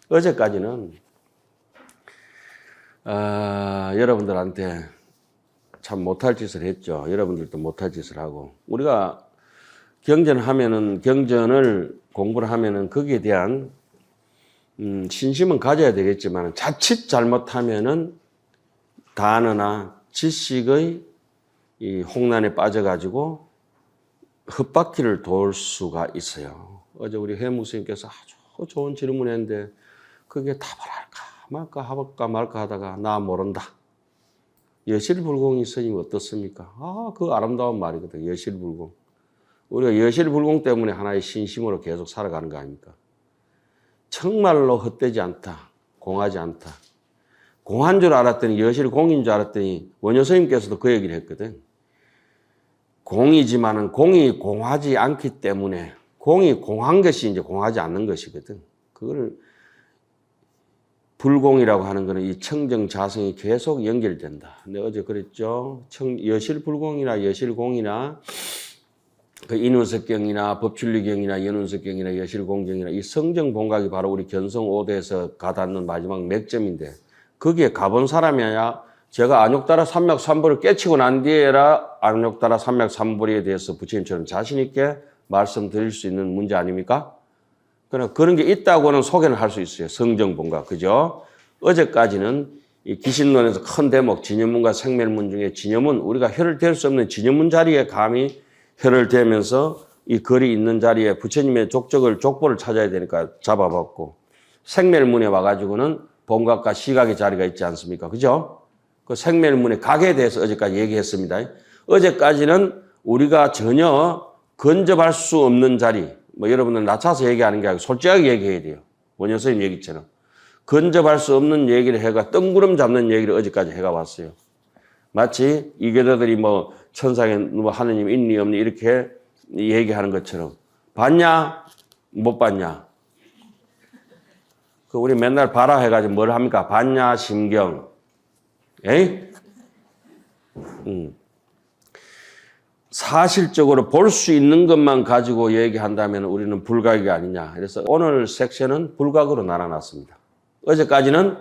어제까지는 여러분들한테 참 못할 짓을 했죠. 여러분들도 못할 짓을 하고, 우리가 경전을 공부를 하면은 거기에 대한 신심은 가져야 되겠지만, 자칫 잘못하면은 단어나 지식의 이 홍난에 빠져가지고 헛바퀴를 돌 수가 있어요. 어제 우리 해무스님께서 아주 좋은 질문했는데 그게 답을 할까 말까 하다가 나 모른다. 여실불공이 스님 어떻습니까? 그 아름다운 말이거든. 여실불공. 우리가 여실불공 때문에 하나의 신심으로 계속 살아가는 거 아닙니까? 정말로 헛되지 않다. 공하지 않다. 공한 줄 알았더니 여실공인 줄 알았더니 원효 스님께서도 그 얘기를 했거든. 공이지만은 공이 공하지 않기 때문에, 공이 공한 것이 이제 공하지 않는 것이거든. 그거를 불공이라고 하는 것은 이 청정자성이 계속 연결된다. 근데 어제 그랬죠. 여실불공이나 여실공이나 그 인운석경이나 법춘리경이나 연운석경이나 여실공경이나 이 성정본각이 바로 우리 견성 5대에서 가닿는 마지막 맥점인데, 거기에 가본 사람이야 제가 안욕따라 삼맥삼보를 깨치고 난 뒤에라 안욕따라 삼맥삼보리에 대해서 부처님처럼 자신 있게 말씀드릴 수 있는 문제 아닙니까? 그런 게 있다고는 소개를 할 수 있어요. 성정본각. 그죠? 어제까지는 이 기신론에서 큰 대목, 진여문과 생멸문 중에 진여문, 우리가 혀를 댈 수 없는 진여문 자리에 감히 혀를 대면서 이 글이 있는 자리에 부처님의 족보를 찾아야 되니까 잡아봤고, 생멸문에 와가지고는 본각과 시각의 자리가 있지 않습니까? 그죠? 그 생멸문의 각에 대해서 어제까지 얘기했습니다. 어제까지는 우리가 전혀 근접할 수 없는 자리, 여러분들 낮춰서 얘기하는 게 아니고 솔직하게 얘기해야 돼요. 원효 선생님 얘기처럼. 근접할 수 없는 얘기를 해가 뜬구름 잡는 얘기를 어제까지 해가 왔어요. 마치 이교도들이 천상에 하느님 있니 없니 이렇게 얘기하는 것처럼. 봤냐? 못 봤냐? 우리 맨날 봐라 해가지고 뭘 합니까? 봤냐? 심경. 에이? 사실적으로 볼 수 있는 것만 가지고 얘기한다면 우리는 불각이 아니냐. 그래서 오늘 섹션은 불각으로 나눠놨습니다. 어제까지는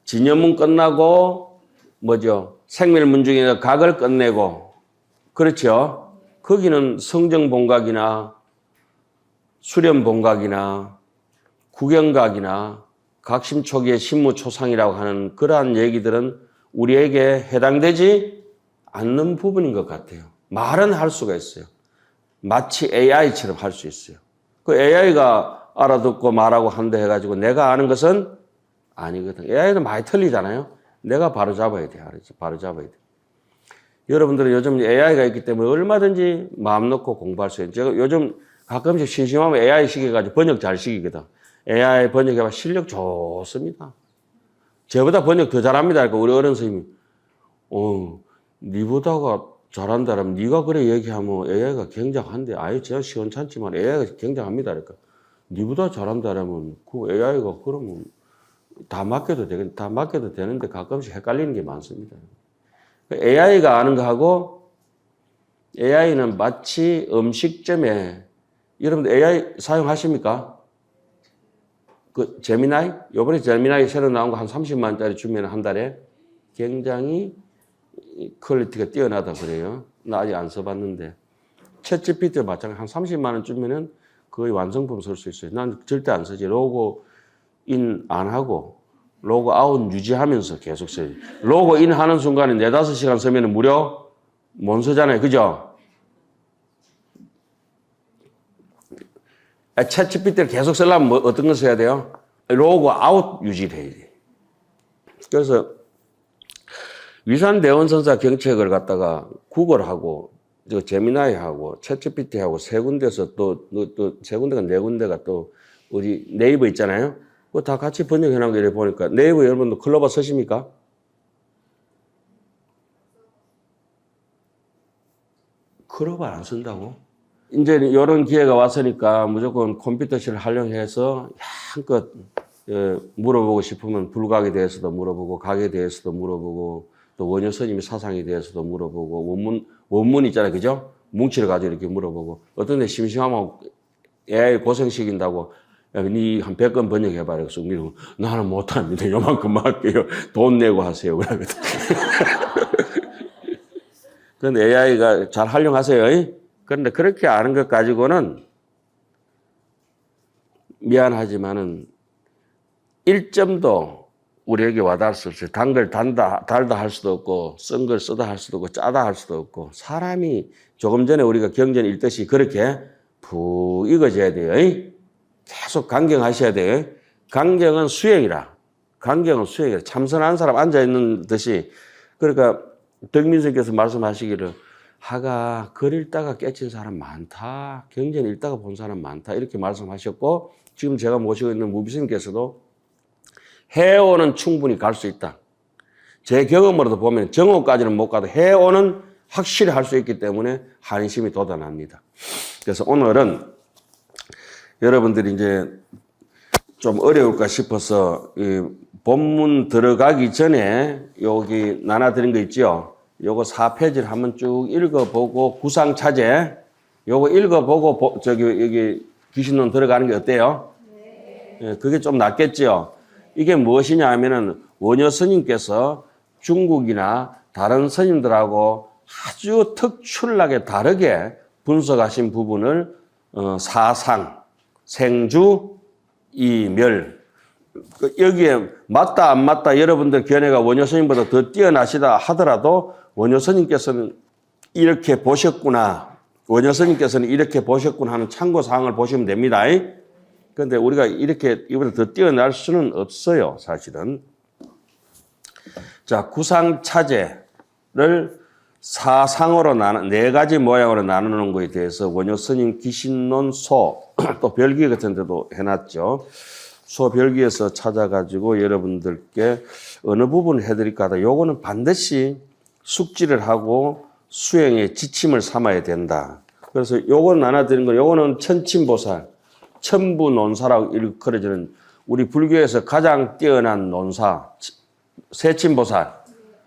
진여문 끝나고 생멸문 중에 각을 끝내고, 그렇죠? 거기는 성정본각이나 수렴본각이나 구경각이나 각심초기의 신무초상이라고 하는 그러한 얘기들은 우리에게 해당되지 않는 부분인 것 같아요. 말은 할 수가 있어요. 마치 AI처럼 할 수 있어요. 그 AI가 알아듣고 말하고 한다 해가지고 내가 아는 것은 아니거든. AI는 많이 틀리잖아요. 내가 바로 잡아야 돼. 알았지? 바로 잡아야 돼. 여러분들은 요즘 AI가 있기 때문에 얼마든지 마음 놓고 공부할 수 있어요. 제가 요즘 가끔씩 심심하면 AI 시켜가지고 번역 잘 시키거든. AI 번역해봐 실력 좋습니다. 저보다 번역 더 잘합니다. 그러니까 우리 어른 선생님이 니보다가 잘한다라면 네가 그래 얘기하면 AI가 굉장한데, 제가 시원찮지만 AI가 굉장합니다. 그러니까 니보다 잘한다라면 그 AI가 그러면 다 맡겨도 되는데 가끔씩 헷갈리는 게 많습니다. AI가 아는 거하고, AI는 마치 음식점에, 여러분들 AI 사용하십니까? 그 제미나이? 요번에 제미나이 새로 나온 거 한 30만 원짜리 주면 한 달에 굉장히 퀄리티가 뛰어나다 그래요. 나 아직 안 써봤는데. 챗GPT 마찬가지 한 30만 원 주면은 거의 완성품 쓸 수 있어요. 난 절대 안 쓰지. 로고 인 안 하고 로고 아웃 유지하면서 계속 써요. 로고 인 하는 순간에 4-5시간 쓰면 무려 못 쓰잖아요. 그죠? 챗GPT를 계속 쓰려면 어떤 걸 써야 돼요? 로고 아웃 유지를 해야 돼. 그래서 위산대원선사 경책을 갖다가 구글하고 제미나이하고 챗GPT하고 세 군데서 또 세 군데가 네 군데가 또 우리 네이버 있잖아요. 그거 다 같이 번역해 놓은 거 이렇게 보니까, 네이버 여러분도 클로버 쓰십니까? 클로버 안 쓴다고? 이제 이런 기회가 왔으니까 무조건 컴퓨터실을 활용해서 한껏 물어보고 싶으면 불각에 대해서도 물어보고 각에 대해서도 물어보고 또 원효 스님의 사상에 대해서도 물어보고 원문 있잖아요. 그죠? 뭉치를 가지고 이렇게 물어보고, 어떤 데 심심하면 AI 고생시킨다고 야, 니한 100건 번역해봐라. 그래서 미루고, 나는 못합니다. 요만큼만 할게요. 돈 내고 하세요. 그러거든. 그런데 AI가 잘 활용하세요. 그런데 그렇게 아는 것 가지고는 미안하지만은 1점도 우리에게 와닿을 수 없어요. 단 걸 달다 할 수도 없고, 쓴 걸 쓰다 할 수도 없고, 짜다 할 수도 없고, 사람이 조금 전에 우리가 경전 읽듯이 그렇게 푹 익어져야 돼요. 계속 강경하셔야 돼요. 강경은 수행이라. 강경은 수행이라. 참선한 사람 앉아있는 듯이. 그러니까 덕민선께서 말씀하시기를 하가 글 읽다가 깨친 사람 많다. 경전 읽다가 본 사람 많다. 이렇게 말씀하셨고 지금 제가 모시고 있는 무비스님께서도 해오는 충분히 갈 수 있다. 제 경험으로도 보면 정오까지는 못 가도 해오는 확실히 할 수 있기 때문에 한심이 돋아납니다. 그래서 오늘은 여러분들이 이제 좀 어려울까 싶어서 이 본문 들어가기 전에 여기 나눠드린 거 있죠. 요거 4페이지를 한번 쭉 읽어보고 구상차제 요거 읽어보고 여기 귀신론 들어가는 게 어때요? 네. 그게 좀 낫겠죠. 이게 무엇이냐 하면은 원효 스님께서 중국이나 다른 스님들하고 아주 특출나게 다르게 분석하신 부분을 사상, 생주, 이멸 여기에 맞다 안 맞다 여러분들 견해가 원효 스님보다 더 뛰어나시다 하더라도 원효 스님께서는 이렇게 보셨구나. 원효 스님께서는 이렇게 보셨구나 하는 참고사항을 보시면 됩니다. 그런데 우리가 이렇게 이보다 더 뛰어날 수는 없어요. 사실은. 자, 구상차제를 사상으로 네 가지 모양으로 나누는 것에 대해서 원효 스님 기신론 소, 또 별기 같은 데도 해놨죠. 소별기에서 찾아가지고 여러분들께 어느 부분을 해드릴까 하다. 요거는 반드시 숙지를 하고 수행의 지침을 삼아야 된다. 그래서 요건 나눠드린 거, 요거는 천침보살, 천부논사라고 일컬어지는 우리 불교에서 가장 뛰어난 논사, 세침보살.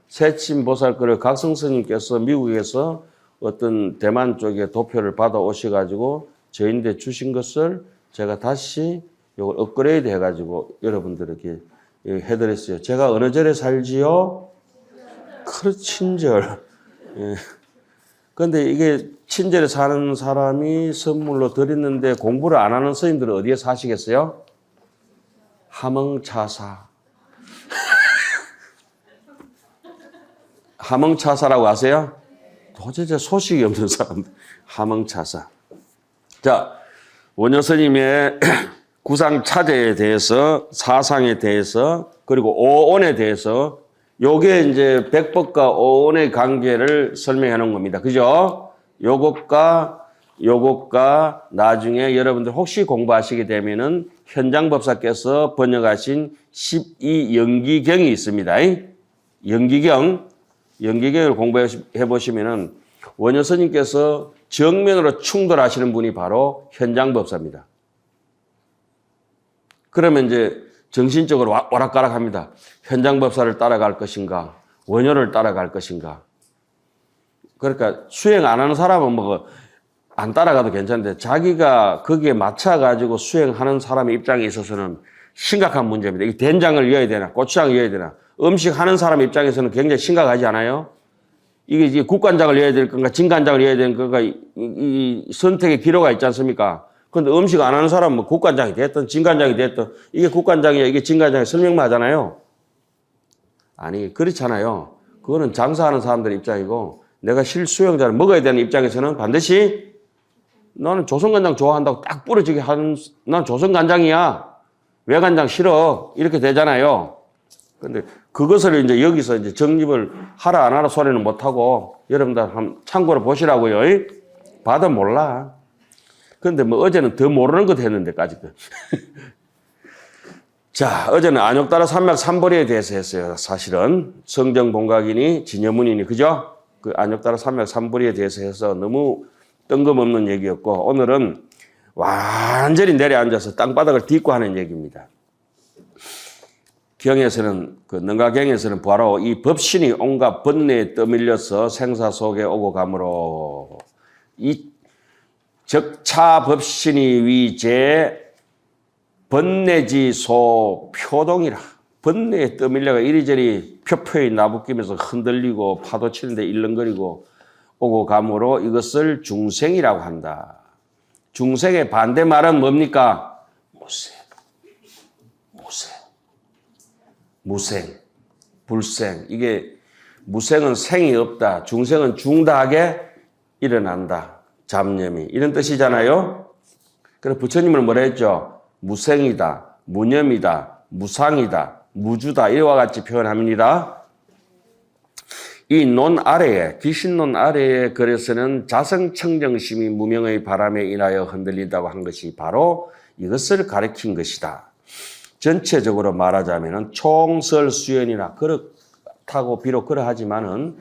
세침보살 거를 각성스님께서 미국에서 어떤 대만 쪽에 도표를 받아 오셔가지고 저희한테 주신 것을 제가 다시 요걸 업그레이드 해가지고 여러분들에게 해드렸어요. 제가 어느 절에 살지요? 친절. 예. 근데 이게 친절에 사는 사람이 선물로 드렸는데 공부를 안 하는 스님들은 어디에 사시겠어요? 함흥차사. 함흥차사라고 아세요? 도대체 소식이 없는 사람들. 함흥차사. 자, 원효 스님의 구상차제에 대해서, 사상에 대해서, 그리고 오온에 대해서, 요게 이제 백법과 오온의 관계를 설명해 놓은 겁니다. 그죠? 요것과 나중에 여러분들 혹시 공부하시게 되면은 현장법사께서 번역하신 12연기경이 있습니다. 연기경을 공부해 보시면은 원효 스님께서 정면으로 충돌하시는 분이 바로 현장법사입니다. 그러면 이제 정신적으로 오락가락합니다. 현장법사를 따라갈 것인가, 원효를 따라갈 것인가. 그러니까 수행 안 하는 사람은 뭐 안 따라가도 괜찮은데 자기가 거기에 맞춰가지고 수행하는 사람의 입장에 있어서는 심각한 문제입니다. 이 된장을 이어야 되나, 고추장을 이어야 되나. 음식 하는 사람 입장에서는 굉장히 심각하지 않아요? 이게 이제 국간장을 이어야 될 건가, 진간장을 이어야 되는 건가, 이 선택의 기로가 있지 않습니까? 근데 음식 안 하는 사람은 뭐 국간장이 됐든 진간장이 됐든 이게 국간장이야 이게 진간장이야 설명만 하잖아요. 아니 그렇잖아요. 그거는 장사하는 사람들의 입장이고 내가 실수용자를 먹어야 되는 입장에서는 반드시 나는 조선간장 좋아한다고 딱 부러지게 하는 난 조선간장이야. 외간장 싫어. 이렇게 되잖아요. 근데 그것을 이제 여기서 이제 정립을 하라 안 하라 소리는 못하고 여러분들 한번 참고로 보시라고요. 봐도 몰라. 근데 뭐 어제는 더 모르는 것 했는데까지도. 자, 어제는 안욕따라 산맥 삼보리에 대해서 했어요. 사실은 성정본각이니 진여문이니 그죠? 그 안욕따라 산맥 삼보리에 대해서 해서 너무 뜬금없는 얘기였고 오늘은 완전히 내려앉아서 땅바닥을 딛고 하는 얘기입니다. 경에서는 그 능가경에서는 바로 이 법신이 온갖 번뇌에 떠밀려서 생사 속에 오고 가므로 이 적차 법신이 위제 번뇌지소 표동이라. 번뇌에 떠밀려가 이리저리 표표히 나부끼면서 흔들리고 파도 치는데 일렁거리고 오고 감으로 이것을 중생이라고 한다. 중생의 반대말은 뭡니까? 무생, 불생. 이게 무생은 생이 없다. 중생은 중다하게 일어난다. 잡념이. 이런 뜻이잖아요. 그래서 부처님은 뭐라 했죠? 무생이다, 무념이다, 무상이다, 무주다. 이와 같이 표현합니다. 이 논 아래에, 귀신논 아래에 그래서는 자성청정심이 무명의 바람에 인하여 흔들린다고 한 것이 바로 이것을 가리킨 것이다. 전체적으로 말하자면 총설수연이나 그렇다고 비록 그러하지만은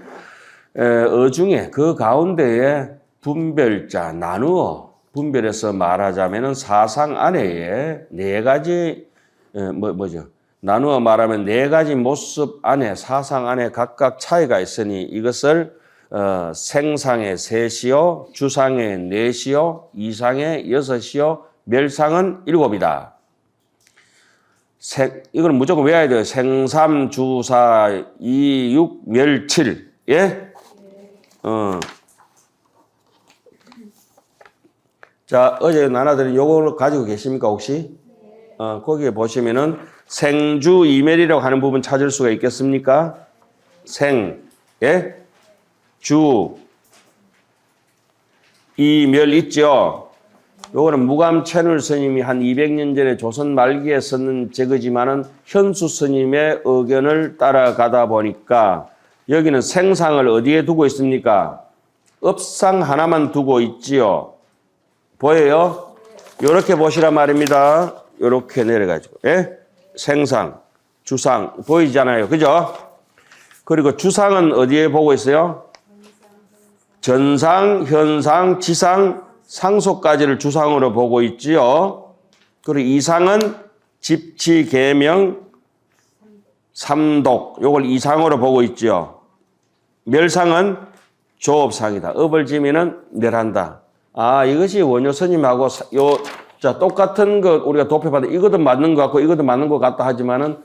어중에 그 가운데에 분별자 나누어 분별해서 말하자면은 사상 안에 네 가지 뭐죠? 나누어 말하면 네 가지 모습 안에 사상 안에 각각 차이가 있으니 이것을 생상의 셋이요, 주상의 넷이요, 이상의 여섯이요, 멸상은 일곱이다. 이거는 무조건 외워야 돼요. 생삼, 주사, 이육, 멸칠. 예? 자, 어제 나눠드린 요걸 가지고 계십니까, 혹시? 거기에 보시면은 생주 이멸이라고 하는 부분 찾을 수가 있겠습니까? 생, 예? 주, 이멸 있죠? 요거는 무감 채널 스님이 한 200년 전에 조선 말기에 썼는 제거지만은 현수 스님의 의견을 따라가다 보니까 여기는 생상을 어디에 두고 있습니까? 업상 하나만 두고 있지요. 보여요? 요렇게 보시란 말입니다. 요렇게 내려가지고. 예? 생상, 주상 보이잖아요. 그죠? 그리고 주상은 어디에 보고 있어요? 전상, 현상, 지상, 상속까지를 주상으로 보고 있지요. 그리고 이상은 집치, 계명, 삼독 요걸 이상으로 보고 있지요. 멸상은 조업상이다. 업을 지면은 멸한다. 아, 이것이 원효 스님하고 자, 똑같은 거 우리가 도표받아 이것도 맞는 것 같고 이것도 맞는 것 같다 하지만은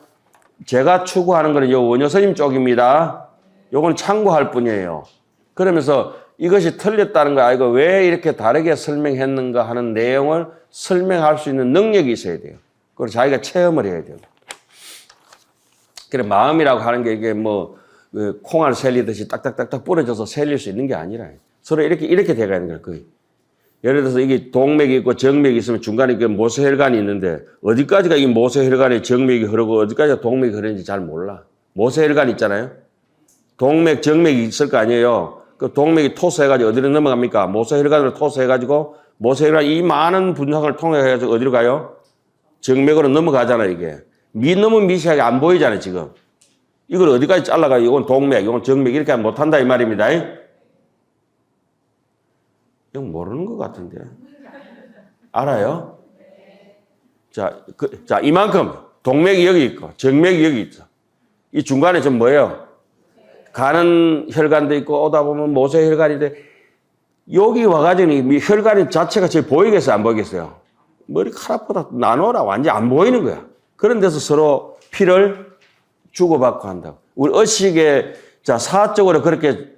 제가 추구하는 거는 요 원효 스님 쪽입니다. 요건 참고할 뿐이에요. 그러면서 이것이 틀렸다는 거 아니고 왜 이렇게 다르게 설명했는가 하는 내용을 설명할 수 있는 능력이 있어야 돼요. 그리고 자기가 체험을 해야 돼요. 그래, 마음이라고 하는 게 이게 뭐 콩알 셀리듯이 딱딱딱딱 부러져서 셀릴 수 있는 게 아니라 서로 이렇게 돼가는 거예요. 거의. 예를 들어서 이게 동맥이 있고 정맥이 있으면 중간에 그 모세혈관이 있는데 어디까지가 이 모세혈관에 정맥이 흐르고 어디까지가 동맥이 흐르는지 잘 몰라. 모세혈관 있잖아요. 동맥, 정맥이 있을 거 아니에요. 그 동맥이 토수해가지고 어디로 넘어갑니까? 모세혈관으로 토수해가지고 모세혈관 이 많은 분상을 통해서 어디로 가요? 정맥으로 넘어가잖아요, 이게. 너무 미세하게 안 보이잖아요, 지금. 이걸 어디까지 잘라가요? 이건 동맥, 이건 정맥 이렇게 하면 못한다 이 말입니다. 이건 모르는 것 같은데. 알아요? 자, 이만큼 동맥이 여기 있고 정맥이 여기 있어. 이 중간에 좀 뭐예요? 가는 혈관도 있고 오다 보면 모세혈관인데 여기 와가지고 이 혈관 자체가 제일 보이겠어요? 안 보이겠어요? 머리카락보다 나눠라 완전히 안 보이는 거야. 그런 데서 서로 피를 주고받고 한다고. 우리 의식에 자 사적으로 그렇게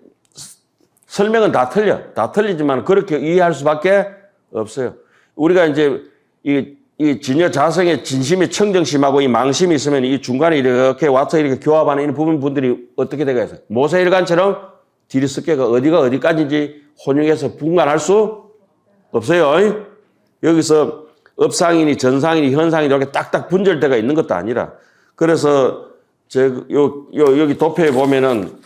설명은 다 틀려. 다 틀리지만 그렇게 이해할 수밖에 없어요. 우리가 이제 이 진여 자성의 진심의 청정심하고 이 망심이 있으면 이 중간에 이렇게 와서 이렇게 교합하는 이 부분들이 어떻게 되가 있어요? 모세혈관처럼 디리스케가 어디가 어디까지인지 혼용해서 분간할 수 없어요. 여기서 업상이니 전상이니 현상이니 이렇게 딱딱 분절대가 있는 것도 아니라 그래서 여기 도표에 보면은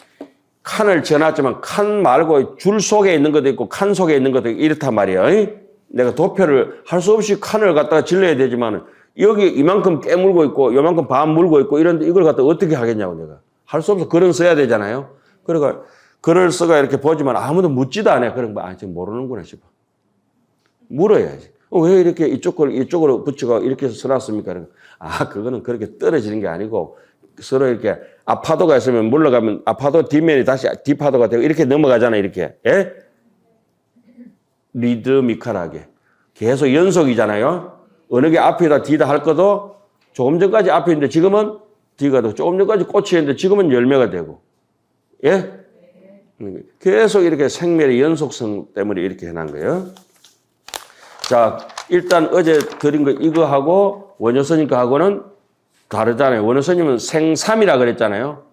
칸을 지어놨지만 칸 말고 줄 속에 있는 것도 있고 칸 속에 있는 것도 이렇단 말이에요. 내가 도표를 할 수 없이 칸을 갖다가 질러야 되지만 여기 이만큼 깨물고 있고 이만큼 반 물고 있고 이런데 이걸 갖다 어떻게 하겠냐고 내가. 할 수 없어. 글은 써야 되잖아요. 그러니까 글을 써가 이렇게 보지만 아무도 묻지도 않아요. 그런 거 지금 모르는구나 싶어. 물어야지. 왜 이렇게 이쪽으로 붙여가 이렇게 해서 써놨습니까? 그거는 그렇게 떨어지는 게 아니고 서로 이렇게 아파도가 있으면 물러가면 아파도 뒷면이 다시 뒷파도가 되고 이렇게 넘어가잖아요. 이렇게. 예? 리드미컬하게. 계속 연속이잖아요. 어느 게 앞이다 뒤다 할 것도 조금 전까지 앞이었는데 지금은 뒤가 되고 조금 전까지 꽃이었는데 지금은 열매가 되고. 예? 계속 이렇게 생멸의 연속성 때문에 이렇게 해놓은 거예요. 자, 일단 어제 드린 거 이거하고 원효스님 거하고는 다르잖아요. 원효스님은 생삼이라 그랬잖아요.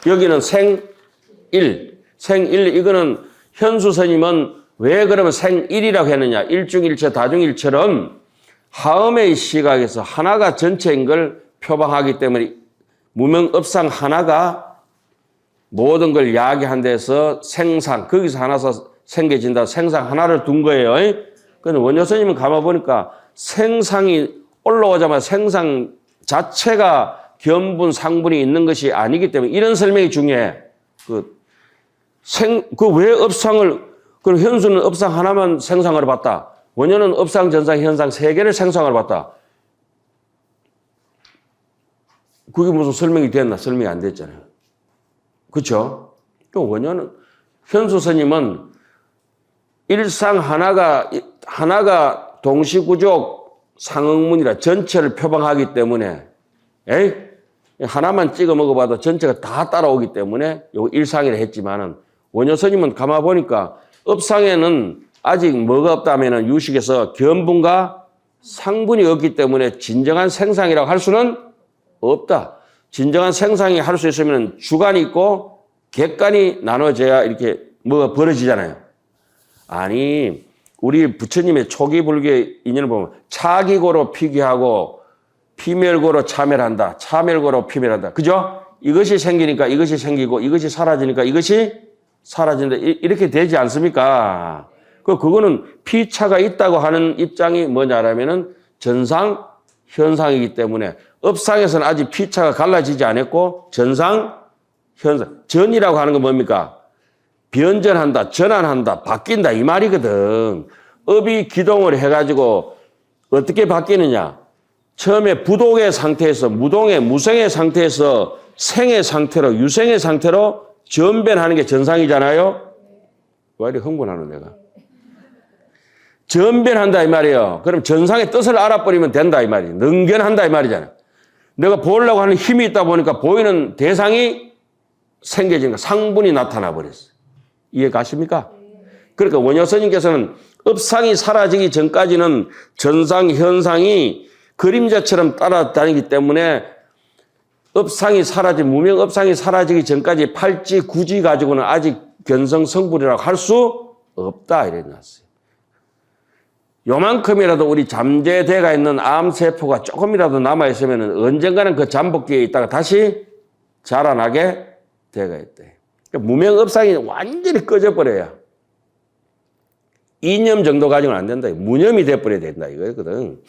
여기는 생일. 생일, 이거는 현수스님은 왜 그러면 생일이라고 했느냐. 일중일체, 다중일처럼 하음의 시각에서 하나가 전체인 걸 표방하기 때문에 무명업상 하나가 모든 걸 야기한 데서 생상, 거기서 하나서 생겨진다. 생상 하나를 둔 거예요. 근데 원효스님은 가만보니까 생상이 올라오자마자 생상 자체가 견분, 상분이 있는 것이 아니기 때문에 이런 설명이 중요해. 왜 업상을, 그럼 현수는 업상 하나만 생상으로 봤다. 원효는 업상, 전상, 현상 세 개를 생상으로 봤다. 그게 무슨 설명이 됐나? 설명이 안 됐잖아요. 그렇죠? 또 원효는, 현수 스님은 일상 하나가 동시구족 상응문이라 전체를 표방하기 때문에, 하나만 찍어 먹어봐도 전체가 다 따라오기 때문에 요 일상이라 했지만은 원효 스님은 가만 보니까 업상에는 아직 뭐가 없다면은 유식에서 견분과 상분이 없기 때문에 진정한 생상이라고 할 수는 없다. 진정한 생상이 할 수 있으면 주간이 있고 객간이 나눠져야 이렇게 뭐가 벌어지잖아요. 아니, 우리 부처님의 초기 불교의 인연을 보면 차기고로 피기하고 피멸고로 차멸한다. 차멸고로 피멸한다. 그죠? 이것이 생기니까 이것이 생기고 이것이 사라지니까 이것이 사라진다. 이렇게 되지 않습니까? 그거는 피차가 있다고 하는 입장이 뭐냐라면은 전상, 현상이기 때문에 업상에서는 아직 피차가 갈라지지 않았고 전상, 현상. 전이라고 하는 건 뭡니까? 변전한다, 전환한다, 바뀐다 이 말이거든. 업이 기동을 해가지고 어떻게 바뀌느냐? 처음에 부동의 상태에서 무동의 무생의 상태에서 생의 상태로 유생의 상태로 전변하는 게 전상이잖아요. 왜 이렇게 흥분하는 내가? 전변한다 이 말이에요. 그럼 전상의 뜻을 알아버리면 된다 이 말이에요. 능견한다 이 말이잖아요. 내가 보려고 하는 힘이 있다 보니까 보이는 대상이 생겨지니까 상분이 나타나 버렸어요. 이해 가십니까? 그러니까 원효 스님께서는 업상이 사라지기 전까지는 전상, 현상이 그림자처럼 따라다니기 때문에 업상이 무명 업상이 사라지기 전까지 팔지 구지 가지고는 아직 견성 성불이라고 할 수 없다 이래 놨어요. 요만큼이라도 우리 잠재되가 있는 암세포가 조금이라도 남아있으면 언젠가는 그 잠복기에 있다가 다시 자라나게 되가 있대. 그러니까 무명업상이 완전히 꺼져버려야 이념 정도 가지고는 안 된다. 무념이 돼버려야 된다 이거거든.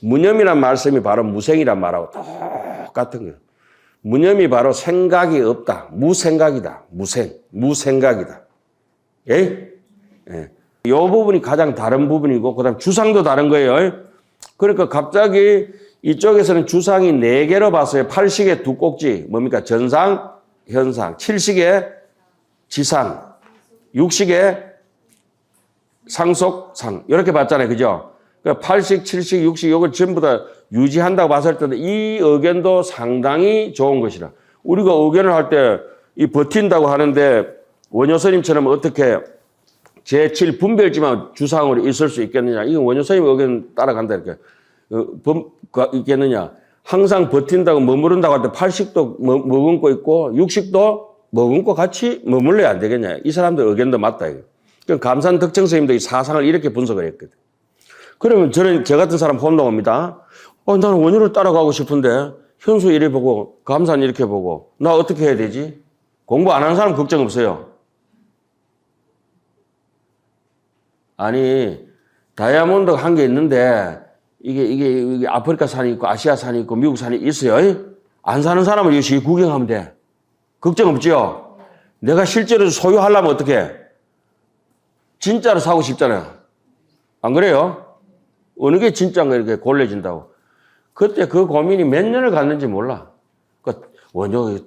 무념이란 말씀이 바로 무생이란 말하고 똑같은 거예요. 무념이 바로 생각이 없다. 무생각이다. 무생각이다. 예? 예. 이 부분이 가장 다른 부분이고 그다음 주상도 다른 거예요. 그러니까 갑자기 이쪽에서는 주상이 4개로 봤어요. 8식의 두 꼭지 뭡니까? 전상, 현상, 7식의 지상, 6식의 상속, 상 이렇게 봤잖아요. 그죠? 그러니까 8식, 7식, 6식 이걸 전부 다 유지한다고 봤을 때는 이 의견도 상당히 좋은 것이라. 우리가 의견을 할 때 이 버틴다고 하는데 원효 스님처럼 어떻게 제7 분별지만 주상으로 있을 수 있겠느냐. 이건 원효 스님 의견 따라간다 이렇게. 있겠느냐. 항상 버틴다고 머무른다고 할 때 8식도 머금고 있고 6식도 머금고 같이 머물러야 안 되겠냐. 이 사람들 의견도 맞다. 이거. 그럼 감산 덕정 스님도 이 사상을 이렇게 분석을 했거든. 그러면 저 같은 사람 혼동합니다. 나는 원효를 따라가고 싶은데 현수 이래 보고 감산 이렇게 보고 나 어떻게 해야 되지? 공부 안 하는 사람 걱정 없어요. 아니 다이아몬드 한 개 있는데 이게 아프리카 산이 있고 아시아 산이 있고 미국 산이 있어요. 안 사는 사람은 열심히 구경하면 돼. 걱정 없죠? 내가 실제로 소유하려면 어떻게 해? 진짜로 사고 싶잖아요. 안 그래요? 어느 게 진짜인가 이렇게 골라진다고. 그때 그 고민이 몇 년을 갔는지 몰라. 원효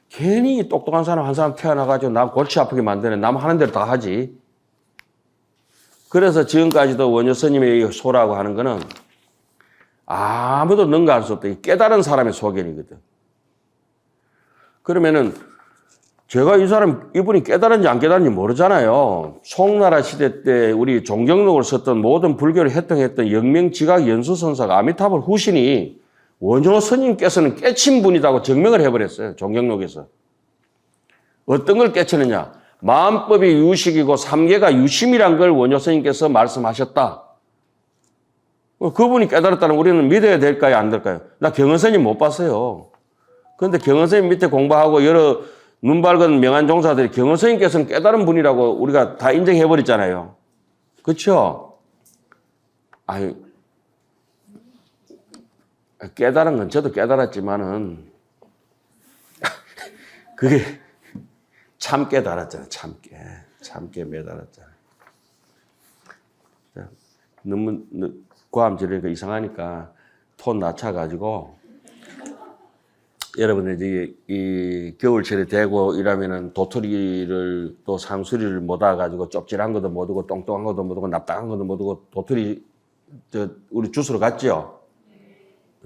괜히 똑똑한 사람 한 사람 태어나가지고 남 골치 아프게 만드네. 남 하는 대로 다 하지. 그래서 지금까지도 원효 스님의 소라고 하는 거는 아무도 능가할 수 없다. 깨달은 사람의 소견이거든. 그러면은 제가 이분이 깨달은지 안 깨달은지 모르잖아요. 송나라 시대 때 우리 종경록을 썼던 모든 불교를 해통했던 영명지각 연수선사가 아미타불 후신이 원효 스님께서는 깨친 분이라고 증명을 해버렸어요. 종경록에서. 어떤 걸 깨치느냐. 마음법이 유식이고 삼계가 유심이란 걸 원효 스님께서 말씀하셨다. 그분이 깨달았다는 우리는 믿어야 될까요? 안 될까요? 나 경은 스님 못 봤어요. 그런데 경은 스님 밑에 공부하고 여러 눈 밝은 명한 종사들이 경은 스님께서는 깨달은 분이라고 우리가 다 인정해버렸잖아요. 그렇죠? 아니, 깨달은 건 저도 깨달았지만은 그게 참 깨달았잖아요. 참깨 매달았잖아요. 너무 고함 지르니까 이상하니까 톤 낮춰가지고 여러분들 이 겨울철에 대고 이러면은 도토리를 또 상수리를 못 와가지고 좁질한 것도 못 오고 똥똥한 것도 못 오고 납작한 것도 못 오고 도토리 우리 주스로 갔죠?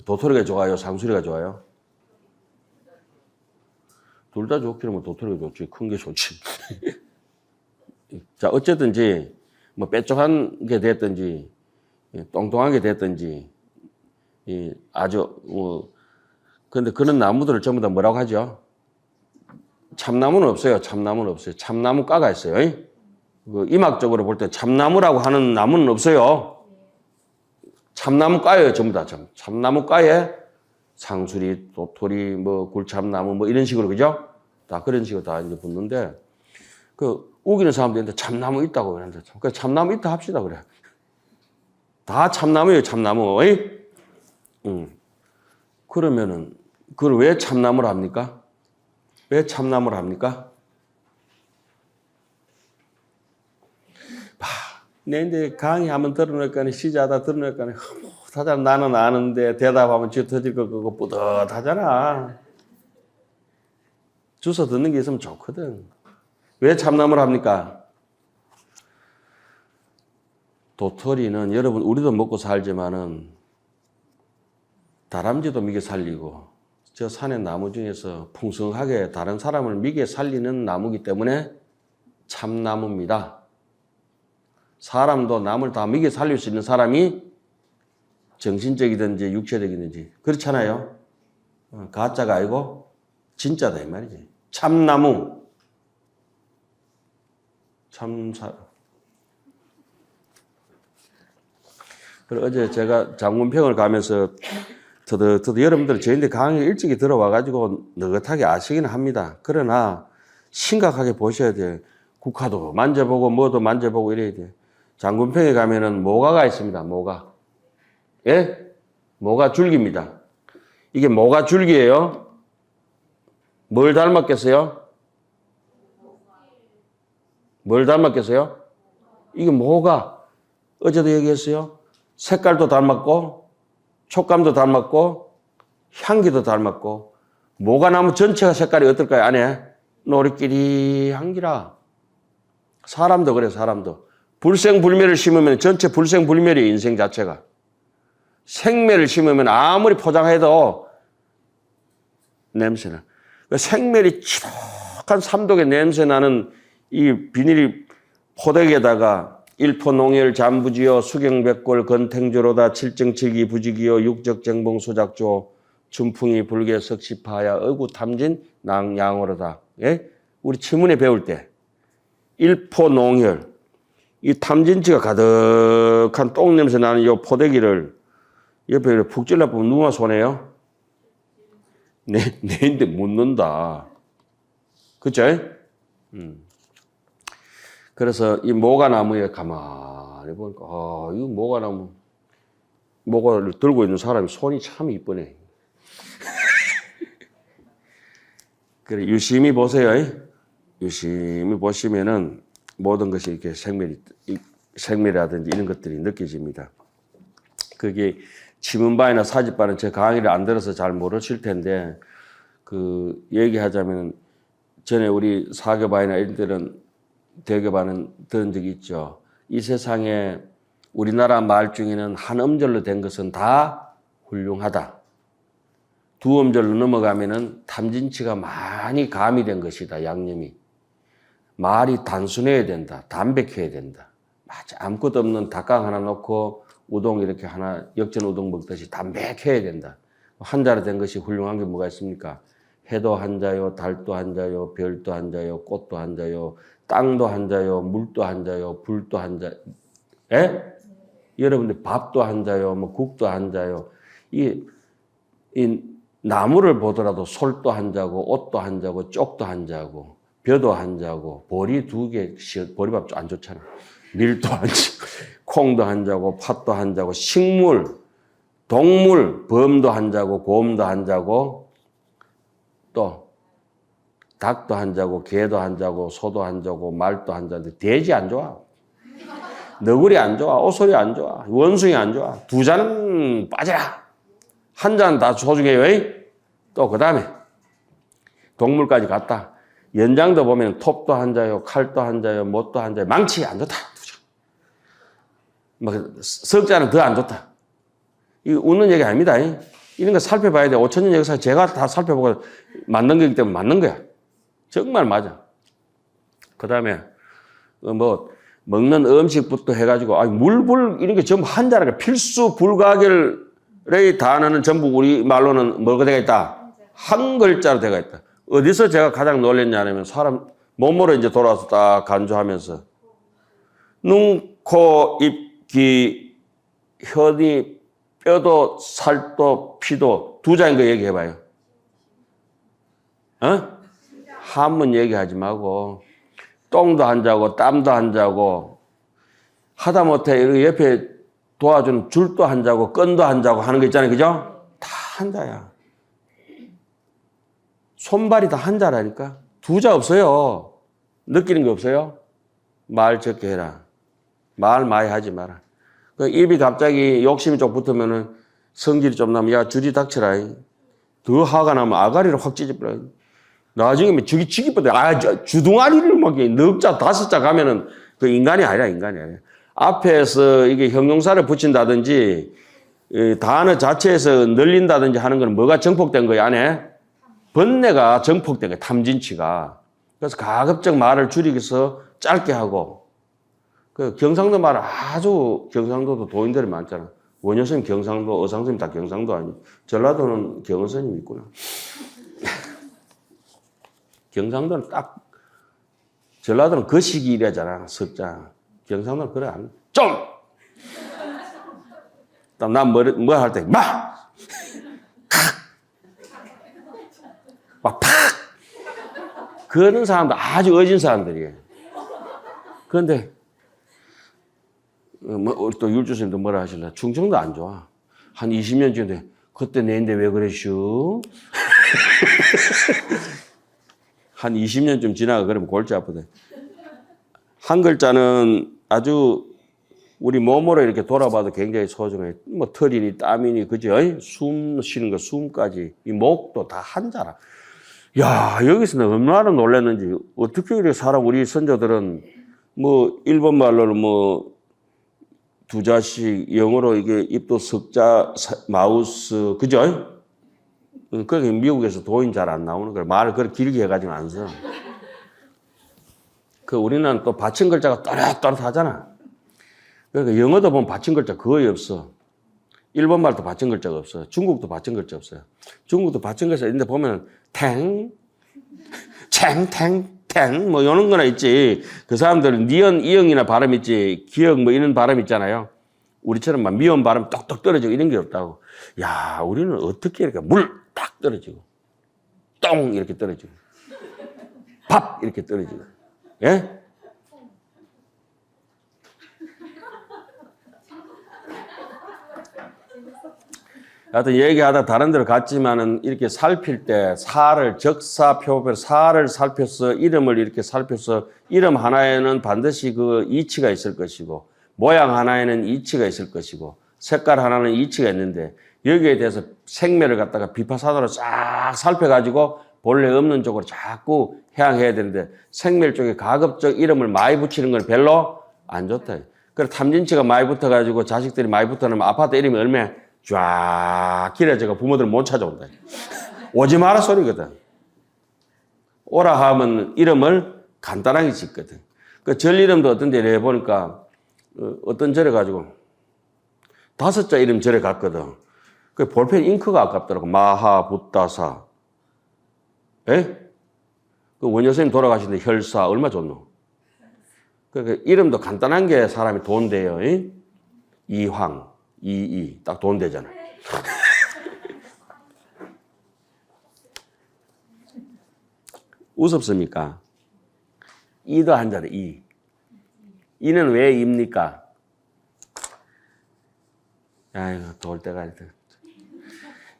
도토리가 좋아요? 상수리가 좋아요? 둘 다 좋기는 도토리가 좋지. 큰 게 좋지. 자, 어쨌든지 뭐 뾰족한 게 됐든지 똥똥하게 됐든지 아주 근데 그런 나무들을 전부 다 뭐라고 하죠? 참나무는 없어요. 참나무는 없어요. 참나무과가 있어요. 그 임학적으로 볼 때 참나무라고 하는 나무는 없어요. 참나무과예요. 전부 다 참나무과에 상수리, 도토리, 뭐 굴참나무 뭐 이런 식으로 그죠? 다 그런 식으로 다 이제 붙는데 그 우기는 사람들한테 참나무 있다고 그러는데 그 참나무 있다 합시다 그래. 다 참나무예요. 참나무. 그러면은 그걸 왜 참나무를 합니까? 왜 참나무를 합니까? 내인데 강의 한번 들어놓을까 시자하다 들어놓을까 하잖아. 나는 아는데 대답하면 쥐어 터질 거 그거 뿌듯하잖아. 주워 듣는 게 있으면 좋거든. 왜 참나무를 합니까? 도토리는 여러분 우리도 먹고 살지만은 다람쥐도 미개 살리고 저 산의 나무 중에서 풍성하게 다른 사람을 미개 살리는 나무이기 때문에 참나무입니다. 사람도 남을 다 미개 살릴 수 있는 사람이 정신적이든지 육체적이든지 그렇잖아요. 가짜가 아니고 진짜다 이 말이지. 참나무. 그리고 어제 제가 장군평을 가면서 저도 여러분들 저희한테 강의 일찍이 들어와가지고 느긋하게 아시기는 합니다. 그러나 심각하게 보셔야 돼요. 국화도 만져보고 뭐도 만져보고 이래야 돼요. 장군평에 가면은 모가가 있습니다. 모가. 예? 모가 줄기입니다. 이게 모가 줄기예요. 뭘 닮았겠어요? 뭘 닮았겠어요? 이게 모가. 어제도 얘기했어요. 색깔도 닮았고 촉감도 닮았고 향기도 닮았고 모가나무 전체가 색깔이 어떨까요? 안에 노리끼리 향기라. 사람도 그래. 사람도. 불생불멸을 심으면 전체 불생불멸이에요. 인생 자체가. 생멸을 심으면 아무리 포장해도 냄새나. 생멸이 치독한 삼독의 냄새나는 이 비닐이 포대기에다가 일포농열 잠부지요 수경백골 건탱조로다 칠정칠기 부지기요 육적정봉 소작조 춘풍이 불개 석시파야 어구탐진 양어로다. 예? 우리 지문에 배울 때 일포농열 이 탐진치가 가득한 똥냄새 나는 이 포대기를 옆에 푹 찔러보면 누가 손해요? 내인데 못 넣는다. 그쵸? 그래서 이 모가나무에 가만히 보니까 이거 모가나무 모가를 들고 있는 사람이 손이 참 이쁘네. 그래 유심히 보세요. 유심히 보시면은 모든 것이 이렇게 생멸이라든지 이런 것들이 느껴집니다. 그게 지문바이나 사집바는 제 강의를 안 들어서 잘 모르실 텐데 그 얘기하자면 전에 우리 사교바이나 이런 데는 대교반은 들은 적이 있죠. 이 세상에 우리나라 말 중에는 한 음절로 된 것은 다 훌륭하다. 두 음절로 넘어가면은 탐진치가 많이 가미된 것이다. 양념이. 말이 단순해야 된다. 담백해야 된다. 맞아. 아무것도 없는 닭강 하나 넣고 우동 이렇게 하나 역전 우동 먹듯이 담백해야 된다. 한자로 된 것이 훌륭한 게 뭐가 있습니까? 해도 한자요, 달도 한자요, 별도 한자요, 꽃도 한자요, 땅도 한자요, 물도 한자요, 불도 한자. 예? 여러분들 밥도 한자요, 뭐 국도 한자요. 이 나무를 보더라도 솔도 한자고, 옷도 한자고, 쪽도 한자고, 벼도 한자고, 보리 2개, 보리밥 안 좋잖아. 밀도 한자고, 콩도 한자고, 팥도 한자고, 식물, 동물, 범도 한자고, 곰도 한자고, 또 닭도 한자고, 개도 한자고, 소도 한자고, 말도 한자인데 돼지 안 좋아. 너구리 안 좋아. 오소리 안 좋아. 원숭이 안 좋아. 2잔은 빠져라. 한 잔 다 소중해요. 또 그 다음에 동물까지 갔다. 연장도 보면 톱도 한자요, 칼도 한자요, 못도 한자요. 망치 안 좋다. 막 석자는 더 안 좋다. 이거 웃는 얘기 아닙니다. 이런 거 살펴봐야 돼. 5천년 역사 제가 다 살펴보고 만든 거기 때문에 맞는 거야. 정말 맞아. 그 다음에 뭐 먹는 음식부터 해가지고 물불 이런 게 전부 한자라니까. 필수 불가결의 단어는 전부 우리 말로는 뭐가 되어 있다? 한 글자로 되어 있다. 어디서 제가 가장 놀랬냐면 사람 몸으로 이제 돌아와서 딱 간주하면서 눈, 코, 입, 귀, 혀니, 뼈도, 살도, 피도 2자인 거 얘기해봐요. 한문 얘기하지 말고 똥도 한자고 땀도 한자고 하다못해 이렇게 옆에 도와주는 줄도 한자고 끈도 한자고 하는 거 있잖아요. 그죠? 다 한자야. 손발이 다 한자라니까. 2자 없어요. 느끼는 게 없어요. 말 적게 해라. 말 많이 하지 마라. 그 입이 갑자기 욕심이 좀 붙으면은 성질이 좀 나면 야 주디 닥쳐라. 더 화가 나면 아가리를 확 찢어버려. 나중에 뭐 저기 지기보다 주둥아리를 막 넉자 5자 가면은 그 인간이 아니라 인간이 아니라. 앞에서 이게 형용사를 붙인다든지 단어 자체에서 늘린다든지 하는 건 뭐가 정폭된 거야 안에? 번뇌가 정폭된 거야. 탐진치가. 그래서 가급적 말을 줄이기서 짧게 하고 그 경상도 말 아주 경상도도 도인들이 많잖아. 원효선님 경상도, 어상선님 다 경상도 아니고 전라도는 경어선님 있구나. 경상도는 딱 전라도는 거시기 이래잖아. 석자. 경상도는 그래 안 좀! 난 뭐 할 때 막! 막 팍! 그런 사람도 아주 어진 사람들이에요. 그런데 우리 또 율주스님도 뭐라 하실래? 충청도 안 좋아. 한 20년 전에 그때 내인데 왜 그랬슈? 한 20년쯤 지나가 그러면 골치 아프대. 한 글자는 아주 우리 몸으로 이렇게 돌아봐도 굉장히 소중해. 뭐 털이니 땀이니 그죠? 숨 쉬는 거 숨까지 이 목도 다 한자라. 야 여기서 얼마나 놀랐는지 어떻게 이렇게 사람 우리 선조들은 뭐 일본 말로는 뭐 2자씩 영어로 이게 입도 석자 마우스 그죠? 그러니까 미국에서 도인 잘 안 나오는 거야. 말을 그렇게 길게 해가지고 안 써. 그 우리는 또 받침 글자가 또렷또렷하잖아. 그러니까 영어도 보면 받침 글자 거의 없어. 일본 말도 받침 글자가 없어. 중국도 받침 글자 없어요. 중국도 받침 글자 있는데 보면 탱, 탱, 탱, 탱 뭐 이런 거나 있지. 그 사람들은 니은, 이응이나 발음 있지. 기역 뭐 이런 발음 있잖아요. 우리처럼 막 미음 발음 똑똑 떨어지고 이런 게 없다고. 야, 우리는 어떻게 이렇게 물 딱 떨어지고 똥 이렇게 떨어지고 밥 이렇게 떨어지고 예? 하여튼 얘기하다 다른 데로 갔지만은 이렇게 살필 때 사를 적사표별 사를 살펴서 이름을 이렇게 살펴서 이름 하나에는 반드시 그 이치가 있을 것이고 모양 하나에는 이치가 있을 것이고 색깔 하나는 이치가 있는데 여기에 대해서 생매를 갖다가 비파산으로 쫙 살펴가지고 본래 없는 쪽으로 자꾸 향해야 되는데 생멸 쪽에 가급적 이름을 많이 붙이는 건 별로 안 좋다. 그래서 탐진치가 많이 붙어가지고 자식들이 많이 붙어놓으면 아파트 이름이 얼마나 쫙 길어져가 부모들은 못 찾아온다. 오지 마라 소리거든. 오라 하면 이름을 간단하게 짓거든. 그 절 이름도 어떤 데 해보니까 어떤 절에 가지고 5자 이름 절에 갔거든. 그 볼펜 잉크가 아깝더라고. 마하, 붓다사. 에? 그 원효선생님 돌아가시는데 혈사 얼마 줬노? 그 이름도 간단한 게 사람이 돈 돼요. 이황, 이이 딱 돈 되잖아. 우습습니까? 이도 한자다. 이. 이는 왜 입니까? 아이고 돌 때가 있다.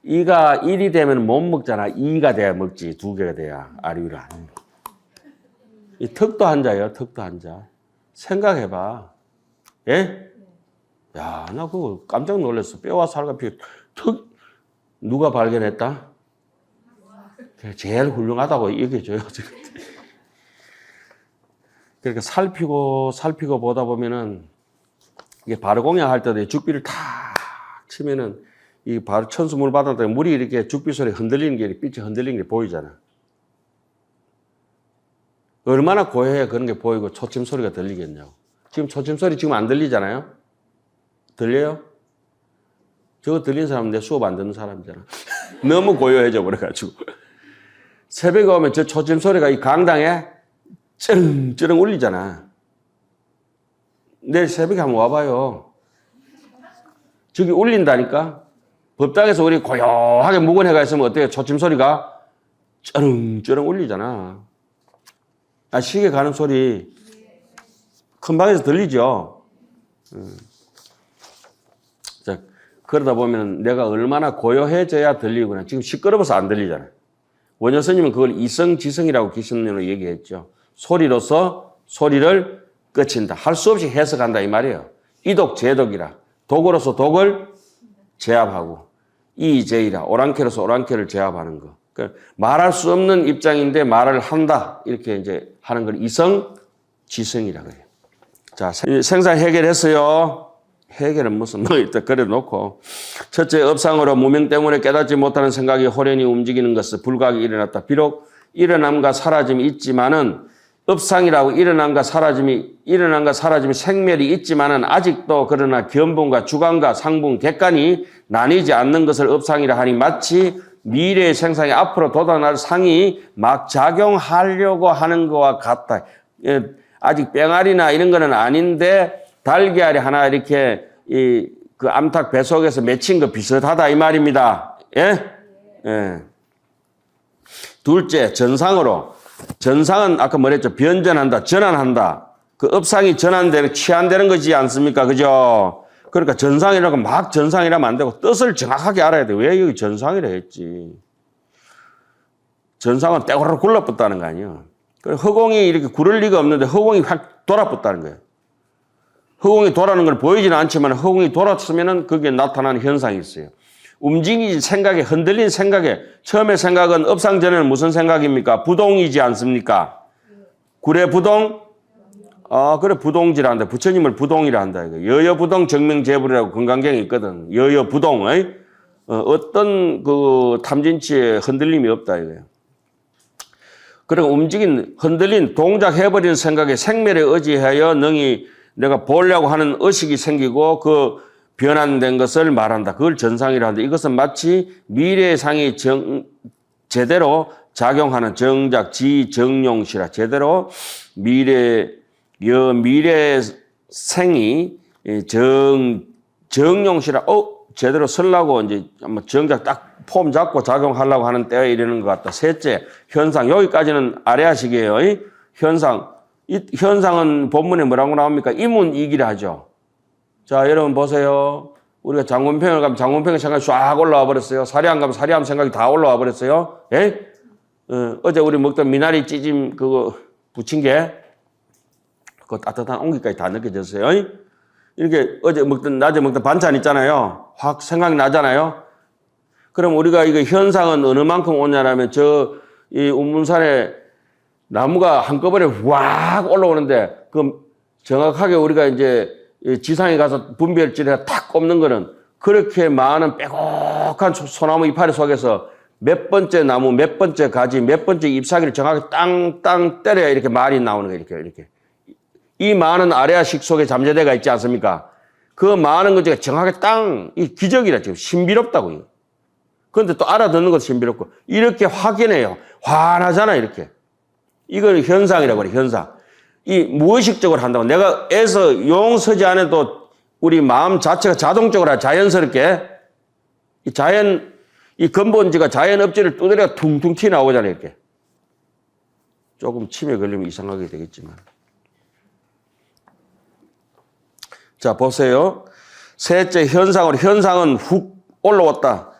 이가 1이 되면 못 먹잖아. 2가 돼야 먹지. 2개가 돼야 아리위로 안. 이 턱도 한자예요. 턱도 한자. 생각해봐. 예? 야, 나 그거 깜짝 놀랐어. 뼈와 살과 피, 턱, 누가 발견했다? 제일 훌륭하다고 얘기해줘요. 그러니까 살피고 보다 보면은, 이게 바르공양 할 때도 죽비를 탁 치면은, 이 바로 천수물 바닥에 물이 이렇게 죽비 소리 흔들리는 게, 빛이 흔들리는 게 보이잖아. 얼마나 고요해야 그런 게 보이고 초침 소리가 들리겠냐고. 지금 초침 소리 지금 안 들리잖아요? 들려요? 저거 들리는 사람은 내 수업 안 듣는 사람이잖아. 너무 고요해져 버려가지고. 새벽에 오면 저 초침 소리가 이 강당에 쩌렁쩌렁 울리잖아. 내일 새벽에 한번 와봐요. 저기 울린다니까? 법당에서 우리 고요하게 묵은해가 있으면 어때요? 초침 소리가 쩌렁쩌렁 울리잖아. 아, 시계 가는 소리 큰 방에서 들리죠? 자, 그러다 보면 내가 얼마나 고요해져야 들리구나. 지금 시끄러워서 안 들리잖아요. 원효 스님은 그걸 이성지성이라고 기성론으로 얘기했죠. 소리로서 소리를 끝친다. 할 수 없이 해석한다 이 말이에요. 이독 제독이라. 독으로서 독을 제압하고 이제이라. 오랑캐로서 오랑캐를 제압하는 거. 그러니까 말할 수 없는 입장인데 말을 한다. 이렇게 이제 하는 걸 이성지성이라고 해요. 자, 생사 해결했어요. 해결은 무슨 뭐 일단 그래 놓고 첫째 업상으로 무명 때문에 깨닫지 못하는 생각이 호련히 움직이는 것은 불각이 일어났다. 비록 일어남과 사라짐이 있지만은 업상이라고 일어남과 사라짐이 생멸이 있지만은 아직도 그러나 견본과 주관과 상분 객관이 나뉘지 않는 것을 업상이라 하니 마치 미래의 생상이 앞으로 돋아날 상이 막 작용하려고 하는 것과 같다. 아직 뺑알이나 이런 거는 아닌데 달걀이 하나 이렇게 그 암탉 배 속에서 맺힌 거 비슷하다 이 말입니다. 예? 예. 둘째, 전상으로. 전상은 아까 뭐랬죠? 변전한다, 전환한다. 그 업상이 전환되는, 취한되는 거지 않습니까? 그죠? 그러니까 전상이라고 막 전상이라면 안 되고 뜻을 정확하게 알아야 돼. 왜 여기 전상이라 했지? 전상은 떼고로 굴러붙다는 거 아니에요. 허공이 이렇게 구를 리가 없는데 허공이 확 돌아붙다는 거예요. 허공이 돌아가는 걸 보이지는 않지만 허공이 돌았으면 거기에 나타나는 현상이 있어요. 움직이지 생각에 흔들린 생각에 처음에 생각은 업상 전에는 무슨 생각입니까? 부동이지 않습니까? 구례 부동? 아, 그래 부동지라 한다. 부처님을 부동이라 한다. 이거. 여여부동 정명제불이라고 건강경에 있거든. 여여부동. 어떤 그 탐진치에 흔들림이 없다 이거예요. 그리고 흔들린 동작해버린 생각에 생멸에 의지하여 능히 내가 보려고 하는 의식이 생기고 그 변환된 것을 말한다. 그걸 전상이라 한다. 이것은 마치 미래의 상이 제대로 작용하는 정작 지정용시라. 제대로 미래 생이 정용시라. 제대로 쓰려고 이제 정작 딱 폼 잡고 작용하려고 하는 때에 이르는 것 같다. 셋째, 현상. 여기까지는 아래하시게요. 현상. 이 현상은 본문에 뭐라고 나옵니까? 이문이기라 하죠. 자, 여러분 보세요. 우리가 장군평을 가면 장군평의 생각이 쫙 올라와 버렸어요. 사리암 가면 사리암 생각이 다 올라와 버렸어요. 예? 어제 우리 먹던 미나리 찌짐 그거 부친 게 그 따뜻한 온기까지 다 느껴졌어요. 이렇게 낮에 먹던 반찬 있잖아요. 확 생각이 나잖아요. 그럼 우리가 이거 현상은 어느 만큼 오냐라면 이 운문산에 나무가 한꺼번에 확 올라오는데 그 정확하게 우리가 이제 지상에 가서 분별질에 탁 꼽는 거는 그렇게 많은 빼곡한 소나무 이파리 속에서 몇 번째 나무, 몇 번째 가지, 몇 번째 잎사귀를 정확히 땅땅 때려야 이렇게 말이 나오는 거예요. 이렇게. 이 많은 아래아식 속에 잠재대가 있지 않습니까? 그 많은 것들이 정확히 이 기적이라 지금 신비롭다고요. 그런데 또 알아듣는 것도 신비롭고 이렇게 확인해요. 환하잖아 이렇게. 이걸 현상이라고 그래 현상. 이 무의식적으로 한다고. 내가 애서 용 서지 않아도 우리 마음 자체가 자동적으로 자연스럽게 이 근본지가 자연 업질을 두드려 퉁퉁 튀어나오잖아요 이렇게. 조금 침에 걸리면 이상하게 되겠지만. 자, 보세요. 셋째, 현상은 훅 올라왔다.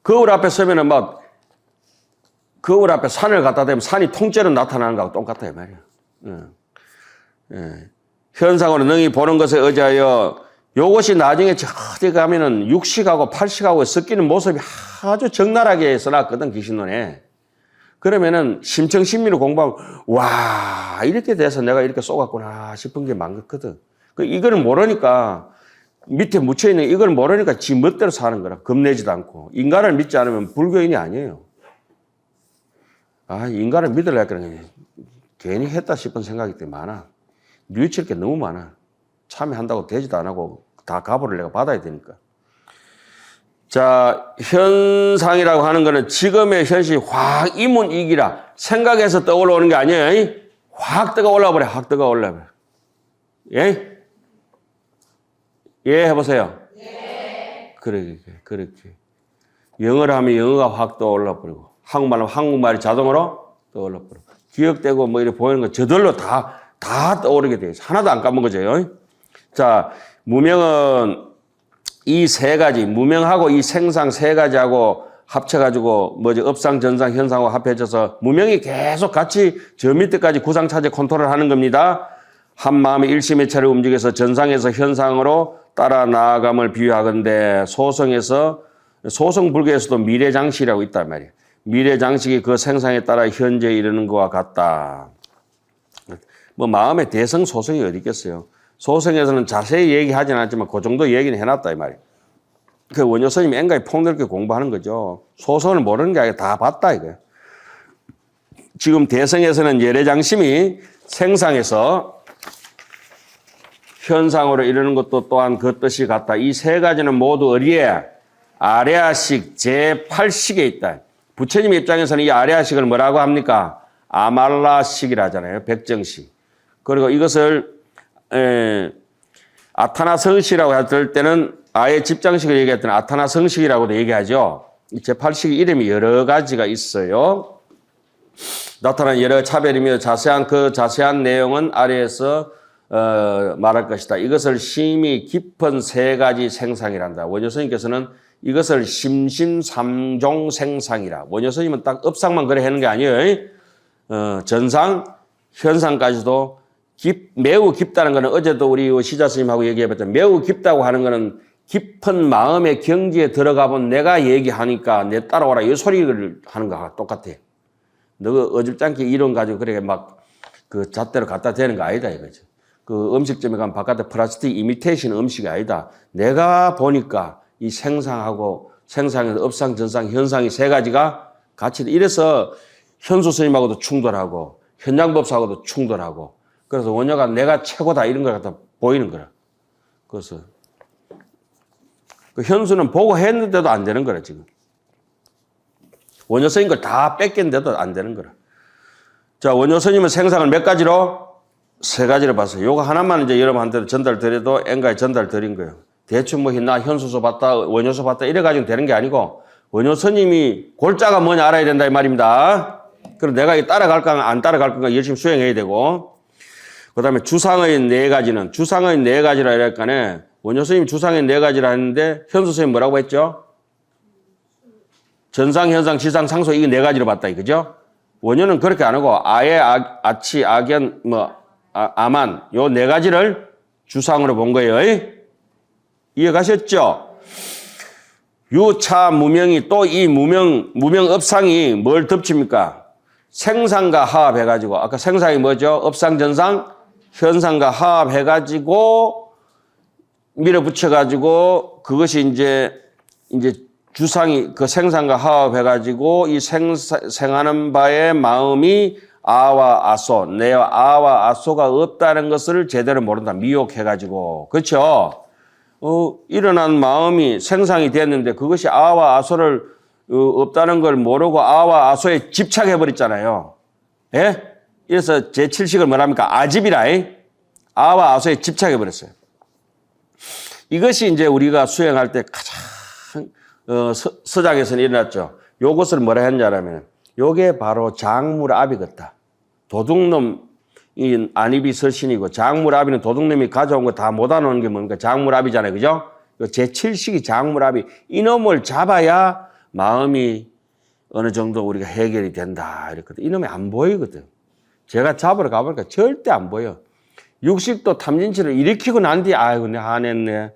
거울 앞에 서면은 거울 앞에 산을 갖다 대면 산이 통째로 나타나는 거하고 똑같아요, 말이야. 현상으로 능히 보는 것에 의지하여 요것이 나중에 어디 가면은 육식하고 팔식하고 섞이는 모습이 아주 적나라하게 써놨거든, 귀신론에. 그러면은 심청심미로 공부하면, 와, 이렇게 돼서 내가 이렇게 쏘갔구나 싶은 게 많거든. 이걸 모르니까 밑에 묻혀있는 이걸 모르니까 지 멋대로 사는 거라. 겁내지도 않고. 인간을 믿지 않으면 불교인이 아니에요. 인간을 믿으려고 그러는 괜히 했다 싶은 생각이 되게 많아. 뉘우칠 게 너무 많아. 참여한다고 되지도 안 하고 다 값을 내가 받아야 되니까. 자, 현상이라고 하는 거는 지금의 현실이 확 이문이기라 생각해서 떠올라오는 게 아니에요. 확 뜨거 올라버려. 확 뜨거 올라버려. 예? 예, 해보세요. 네. 그렇게. 영어를 하면 영어가 확 떠올라버리고, 한국말로 한국말이 자동으로 떠올라버리고, 기억되고 뭐 이렇게 보이는 거 저절로 다 떠오르게 돼요. 하나도 안 까먹어져요. 자, 무명은 이 세 가지, 무명하고 이 생상 세 가지하고 합쳐가지고, 업상, 전상, 현상하고 합해져서 무명이 계속 같이 저 밑에까지 구상차제 컨트롤 하는 겁니다. 한 마음의 일심의 차를 움직여서 전상에서 현상으로 따라 나아감을 비유하건대 소성불교에서도 미래장식이라고 있단 말이에요. 미래장식이 그 생상에 따라 현재에 이르는 것과 같다. 마음의 대성 소성이 어디 있겠어요. 소성에서는 자세히 얘기하진 않지만 그 정도 얘기는 해놨다 이 말이에요. 그 원효 스님이 앵간히 폭넓게 공부하는 거죠. 소성을 모르는 게 아니라 다 봤다 이거예요. 지금 대성에서는 예래장심이 생상에서 현상으로 이르는 것도 또한 그 뜻이 같다. 이 세 가지는 모두 어디에? 아레아식 제8식에 있다. 부처님 입장에서는 이 아레아식을 뭐라고 합니까? 아말라식이라 하잖아요. 백정식. 그리고 이것을 아타나 성식이라고 할 때는 아예 집장식을 얘기할 때는 아타나 성식이라고도 얘기하죠. 제8식 이름이 여러 가지가 있어요. 나타난 여러 차별이며 자세한 내용은 아래에서 말할 것이다. 이것을 심히 깊은 세 가지 생상이란다. 원효 스님께서는 이것을 심심삼종 생상이라. 원효 스님은 딱 업상만 그래 하는 게 아니에요. 전상, 현상까지도 매우 깊다는 것은 어제도 우리 시자 스님하고 얘기해봤죠. 매우 깊다고 하는 것은 깊은 마음의 경지에 들어가본 내가 얘기하니까 내 따라오라 이 소리를 하는 거하고 똑같아요. 너가 어줍잖게 이론 가지고 그렇게 그 잣대로 갖다 대는 거 아니다 이거죠. 그 음식점에 가면 바깥에 플라스틱 이미테이션 음식이 아니다. 내가 보니까 이 생상에서 업상, 전상, 현상이 세 가지가 같이 이래서 현수 스님하고도 충돌하고 현장법사하고도 충돌하고 그래서 원효가 내가 최고다 이런 걸 갖다 보이는 거라. 그래서 그 현수는 보고 했는데도 안 되는 거라 지금. 원효 스님 걸 다 뺏겼는데도 안 되는 거라. 자, 원효 스님은 생상을 몇 가지로? 세 가지를 봤어요. 요거 하나만 이제 여러분한테 전달드려도 앵가에 전달드린 거예요. 대충 나 현수소 봤다, 원효소 봤다 이래가지고 되는 게 아니고 원효 스님이 골자가 뭐냐 알아야 된다 이 말입니다. 그럼 내가 따라갈까 안 따라갈 건가 열심히 수행해야 되고 그 다음에 주상의 네 가지는 주상의 네 가지라 이랄까네. 원효 스님이 주상의 네 가지라 했는데 현수 스님 뭐라고 했죠? 전상, 현상, 지상, 상소 이게 네 가지로 봤다 이거죠? 원효는 그렇게 안 하고 아예, 아치, 악연, 아만 요 네 가지를 주상으로 본 거예요. 이해가셨죠? 유차 무명이 또 이 무명 업상이 뭘 덮칩니까? 생상과 화합해가지고 아까 생상이 뭐죠? 업상, 전상, 현상과 화합해가지고 밀어붙여가지고 그것이 이제 주상이 그 생산과 화합해가지고 이 생하는 바의 마음이 아와 아소, 내와 아와 아소가 없다는 것을 제대로 모른다. 미혹해가지고. 그렇죠? 일어난 마음이 생상이 됐는데 그것이 아와 아소를 없다는 걸 모르고 아와 아소에 집착해버렸잖아요. 예? 그래서 제7식을 뭐랍니까? 아집이라. 아와 아소에 집착해버렸어요. 이것이 이제 우리가 수행할 때 가장 서장에서는 일어났죠. 요것을 뭐라 했냐면 요게 바로 장물아비겠다. 도둑놈이 안입이 설신이고 장물아비는 도둑놈이 가져온 거 다 못 안오는 게 뭡니까? 장물아비잖아요. 그죠? 제7식이 장물아비. 이놈을 잡아야 마음이 어느 정도 우리가 해결이 된다. 이랬거든. 이놈이 안 보이거든. 제가 잡으러 가보니까 절대 안 보여. 육식도 탐진치를 일으키고 난 뒤에 아이고 내 화냈네.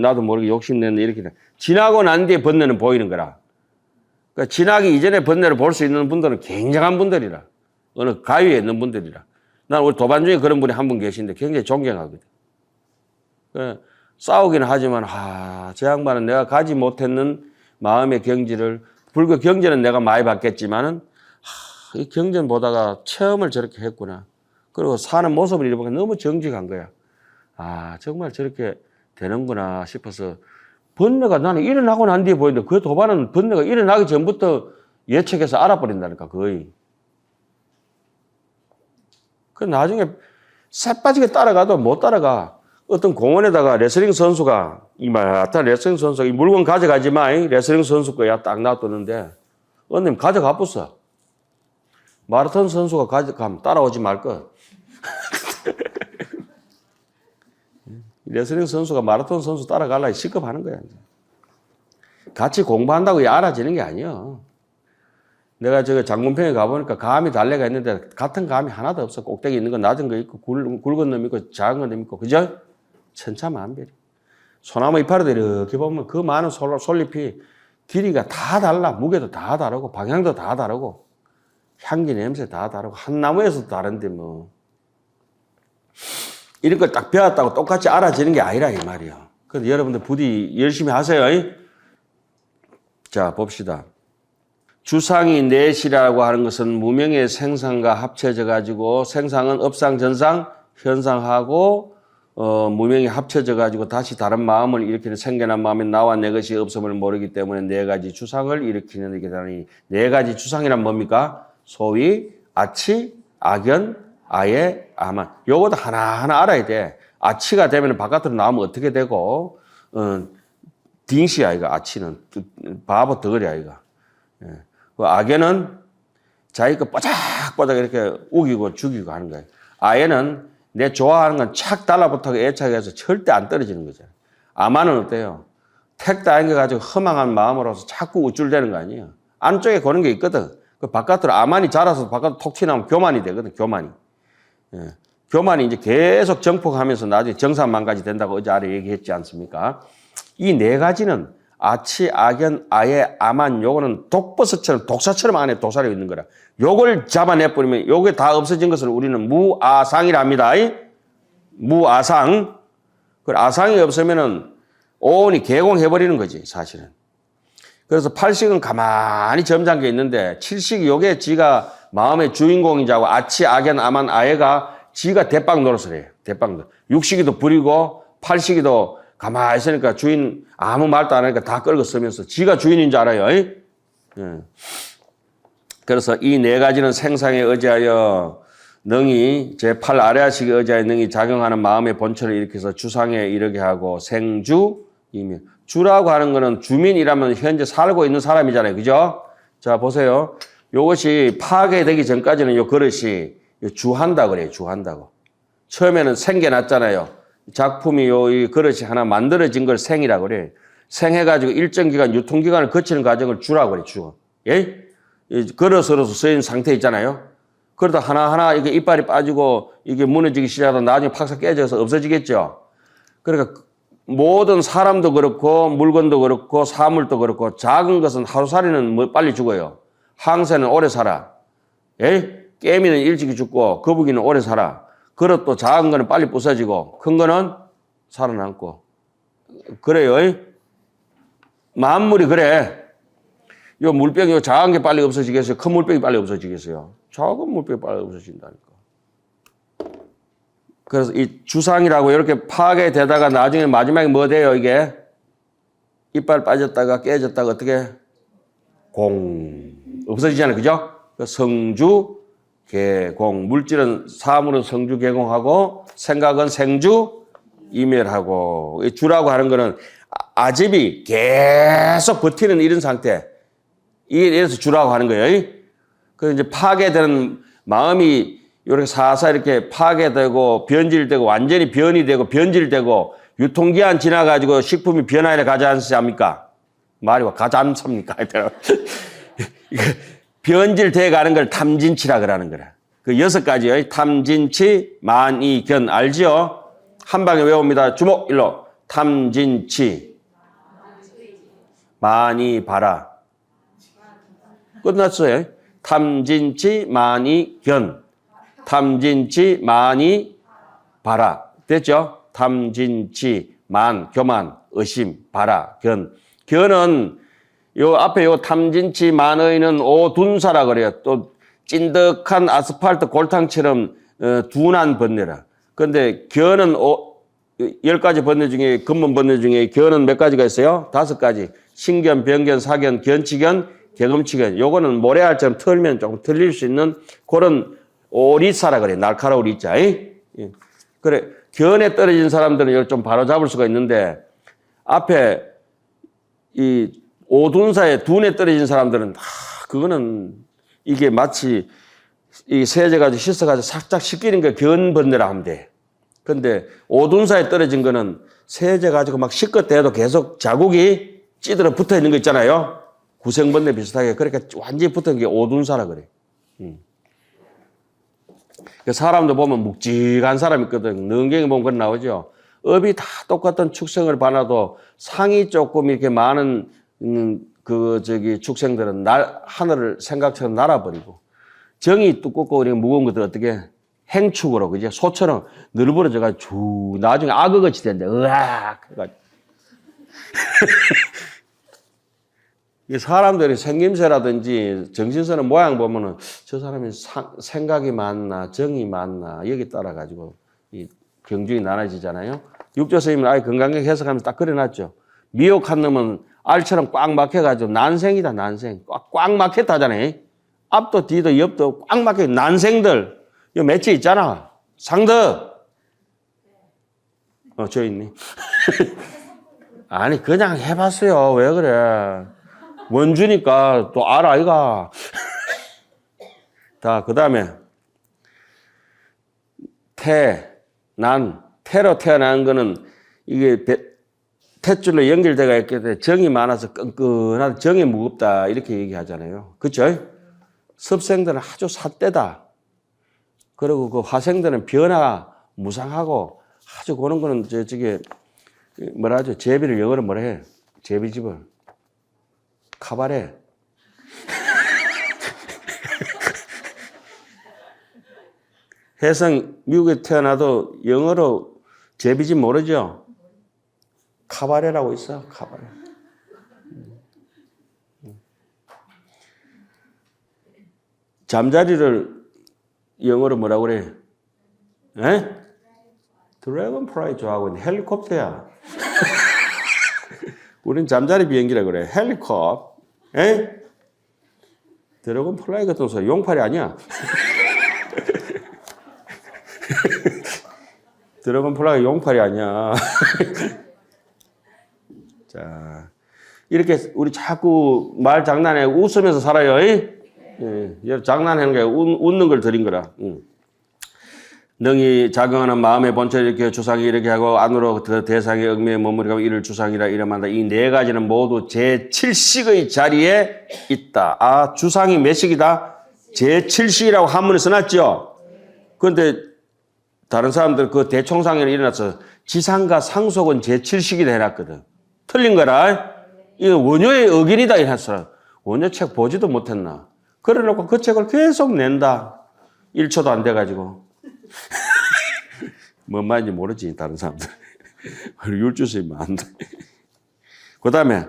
나도 모르게 욕심냈네. 이렇게 지나고 난 뒤에 번뇌는 보이는 거라. 그러니까 지나기 이전에 번뇌를 볼 수 있는 분들은 굉장한 분들이라. 어느 가위에 있는 분들이라. 난 우리 도반 중에 그런 분이 한 분 계신데 굉장히 존경하거든. 그러니까 싸우기는 하지만 저 양반은 내가 가지 못했는 마음의 경지를 불교 경전은 내가 많이 받겠지만은 이 경전 보다가 체험을 저렇게 했구나. 그리고 사는 모습을 잃어보니까 너무 정직한 거야. 정말 저렇게 되는구나 싶어서 번뇌가 나는 일어나고 난 뒤에 보이는데 그 도반은 번뇌가 일어나기 전부터 예측해서 알아버린다니까 거의. 그 나중에 새빠지게 따라가도 못 따라가. 어떤 공원에다가 레슬링 선수가 이마야타 레슬링 선수가 이 물건 가져가지 마. 레슬링 선수 거야 딱 놔뒀는데 어느 님 가져가 봤어. 마라톤 선수가 가져가면 따라오지 말 거. 레슬링 선수가 마라톤 선수 따라가려고 시급하는 거야. 같이 공부한다고 알아지는 게 아니야. 내가 장군평에 가보니까 감이 달래가 있는데 같은 감이 하나도 없어. 꼭대기 있는 건 낮은 거 있고 굵은 놈 있고 작은 놈 있고 그죠? 천차만별이. 소나무 이파리도 이렇게 보면 그 많은 솔잎이 길이가 다 달라. 무게도 다 다르고 방향도 다 다르고 향기 냄새 다 다르고 한 나무에서도 다른데 뭐 이런 걸 딱 배웠다고 똑같이 알아지는 게 아니라 이 말이야. 그래서 여러분들 부디 열심히 하세요. 자 봅시다. 주상이 넷이라고 하는 것은 무명의 생상과 합쳐져 가지고 생상은 업상, 전상, 현상하고 무명이 합쳐져 가지고 다시 다른 마음을 일으키는 생겨난 마음에 나와 내 것이 없음을 모르기 때문에 네 가지 주상을 일으키는 게 되니 네 가지 주상이란 뭡니까? 소위 아치, 악연, 아예, 아만. 요것도 하나하나 알아야 돼. 아치가 되면 바깥으로 나오면 어떻게 되고 딩시야 이거 아치는 바보 덩어리야 이거. 그 악연은 자기 거 뽀짝뽀짝 이렇게 우기고 죽이고 하는 거예요. 아예는 내 좋아하는 건 착 달라붙어서 애착해서 절대 안 떨어지는 거잖아요. 아만은 어때요? 택도 아닌 거 가지고 허망한 마음으로서 자꾸 우쭐대는 거 아니에요. 안쪽에 거는 게 있거든. 그 바깥으로 아만이 자라서 바깥으로 톡 튀나오면 교만이 되거든. 교만이. 교만이 이제 계속 정폭하면서 나중에 정산만까지 된다고 어제 아래 얘기했지 않습니까? 이 네 가지는 아치, 악연, 아예, 아만 요거는 독버섯처럼 독사처럼 안에 도사려 있는 거라. 요걸 잡아내버리면 요게 다 없어진 것을 우리는 무아상이라 합니다. 무아상. 그 아상이 없으면은 온이 개공해버리는 거지 사실은. 그래서 8식은 가만히 점잖게 있는데 7식이 요게 지가 마음의 주인공이자고 아치, 악연, 아만, 아예가 지가 대빵 노릇을 해요. 대빵 노릇. 6식이도 부리고 8식이도 가만히 있으니까 주인 아무 말도 안 하니까 다 끌고 쓰면서 지가 주인인 줄 알아요. 그래서 이 네 가지는 생상에 의지하여 능이 제8 아래아식에 의지하여 능이 작용하는 마음의 본체를 일으켜서 주상에 이르게 하고 생주, 이면 주라고 하는 거는 주민이라면 현재 살고 있는 사람이잖아요. 그죠? 자 보세요. 요것이 파괴되기 전까지는 요 그릇이 주한다 그래요. 주한다고. 처음에는 생겨났잖아요. 작품이 이 그릇이 하나 만들어진 걸 생이라고 그래. 생해가지고 일정 기간, 유통기간을 거치는 과정을 주라고 그래, 주. 예? 그릇으로서 쓰인 상태 있잖아요. 그러다 하나하나 이게 이빨이 빠지고 이게 무너지기 시작하다 나중에 팍삭 깨져서 없어지겠죠. 그러니까 모든 사람도 그렇고 물건도 그렇고 사물도 그렇고 작은 것은 하루살이는 빨리 죽어요. 항새는 오래 살아. 예? 깨미는 일찍이 죽고 거북이는 오래 살아. 그릇도 작은 거는 빨리 부서지고 큰 거는 살아남고 그래요. 만물이 그래. 요 물병이 요 작은 게 빨리 없어지겠어요? 큰 물병이 빨리 없어지겠어요? 작은 물병이 빨리 없어진다니까. 그래서 이 주상이라고 이렇게 파괴되다가 나중에 마지막에 뭐 돼요, 이게? 이빨 빠졌다가 깨졌다가 어떻게? 공. 없어지잖아요. 그죠? 성주, 개공. 물질은, 사물은 성주, 개공하고, 생각은 생주, 이멸하고. 이 주라고 하는 거는 아집이 계속 버티는 이런 상태. 이래서 주라고 하는 거예요. 그래서 이제 파괴되는 마음이 이렇게 사사 이렇게 파괴되고 변질되고 완전히 변이 되고 변질되고 유통기한 지나가지고 식품이 변화에 가지 않습니까? 말이 가지 않습니까? 변질돼 가는 걸 탐진치라 그러는 거라. 그 6가지요. 탐진치, 만이, 견. 알지요? 한 방에 외웁니다. 주목, 일로. 탐진치, 만이, 바라. 끝났어요. 탐진치, 만이, 견. 탐진치, 만이, 바라. 됐죠? 탐진치, 만, 교만, 의심, 바라, 견. 견은 요 앞에 요 탐진치, 만의는 오둔사라 그래요. 또 찐득한 아스팔트 골탕처럼 둔한 번뇌라. 그런데 견은 10가지 번뇌 중에 근본 번뇌 중에 견은 몇 가지가 있어요? 5가지. 신견, 변견, 사견, 견치견, 개금치견. 요거는 모래알처럼 털면 조금 틀릴 수 있는 그런 오리사라 그래. 날카로운 오리자. 그래. 견에 떨어진 사람들은 이걸 좀 바로 잡을 수가 있는데 앞에 이 오둔사에 둔에 떨어진 사람들은 그거는 이게 마치 이 세제가지고 씻어가지고 살짝 씻기는 게 견번뇌라 하면 돼. 근데 오둔사에 떨어진 거는 세제 가지고 막 씻었대도 계속 자국이 찌들어 붙어 있는 거 있잖아요. 구생번뇌 비슷하게. 그러니까 완전히 붙은 게 오둔사라 그래. 사람도 보면 묵직한 사람 있거든. 능경에 보면 그런 나오죠. 업이 다 똑같은 축생을 봐놔도 상이 조금 이렇게 많은 축생들은 하늘을 생각처럼 날아버리고 정이 두껍고 무거운 것들 어떻게 행축으로 그죠? 소처럼 늘부러져가지고 쭉 나중에 악어같이 된대. 으악 해가지고. 사람들이 생김새라든지 정신스러운 모양 보면은 저 사람이 생각이 많나 정이 많나 여기 따라 가지고 이 경중이 나눠지잖아요. 육조 스님은 아예 건강하게 해석하면서 딱 그려놨죠. 미혹한 놈은 알처럼 꽉 막혀가지고 난생이다 난생. 꽉 막혔다잖아요. 앞도 뒤도 옆도 꽉 막혀. 난생들. 요 매체 있잖아. 상덕. 저 있니? 아니 그냥 해봤어요. 왜 그래? 원주니까 또 알아 이가. 자, 그 다음에 태로 태어난 거는 이게 탯줄로 연결돼가 있기 때문에 정이 많아서 끈끈하다, 정이 무겁다 이렇게 얘기하잖아요. 그렇죠? 습생들은 아주 삿대다. 그리고 그 화생들은 변화 무상하고 아주 그런 거는 저게 뭐라 하죠? 제비를 영어로 뭐라 해? 제비집을 카바레. 혜성 미국에 태어나도 영어로 제비집 모르죠? 카바레라고 있어. 카바레. 잠자리를 영어로 뭐라고 그래? 에? 드래곤 프라이 좋아하고 있는 헬리콥터야. 우린 잠자리 비행기라 그래. 헬리콥터. 에? 드래곤 플라이 같은 소리 용팔이 아니야. 드래곤 플라이 용팔이 아니야. 자, 이렇게 우리 자꾸 말 장난해 웃으면서 살아요. 예, 장난하는 게 웃는 걸 드린 거라. 능히 작용하는 마음의 본체를 이렇게 주상이 이렇게 하고 안으로 대상의 의미에 머무르고 이를 주상이라 이름한다. 이 4가지는 모두 제7식의 자리에 있다. 아, 주상이 몇 식이다? 제7식이라고 한문에 써놨죠? 그런데 다른 사람들 그 대총상에는 일어나서 지상과 상속은 제7식이라 해놨거든. 틀린 거라. 이거 원효의 의견이다 이랬어. 원효 책 보지도 못했나. 그래 놓고 그 책을 계속 낸다. 1초도 안 돼가지고. 뭔 말인지 모르지, 다른 사람들. 율주스이면 안 돼. 그 다음에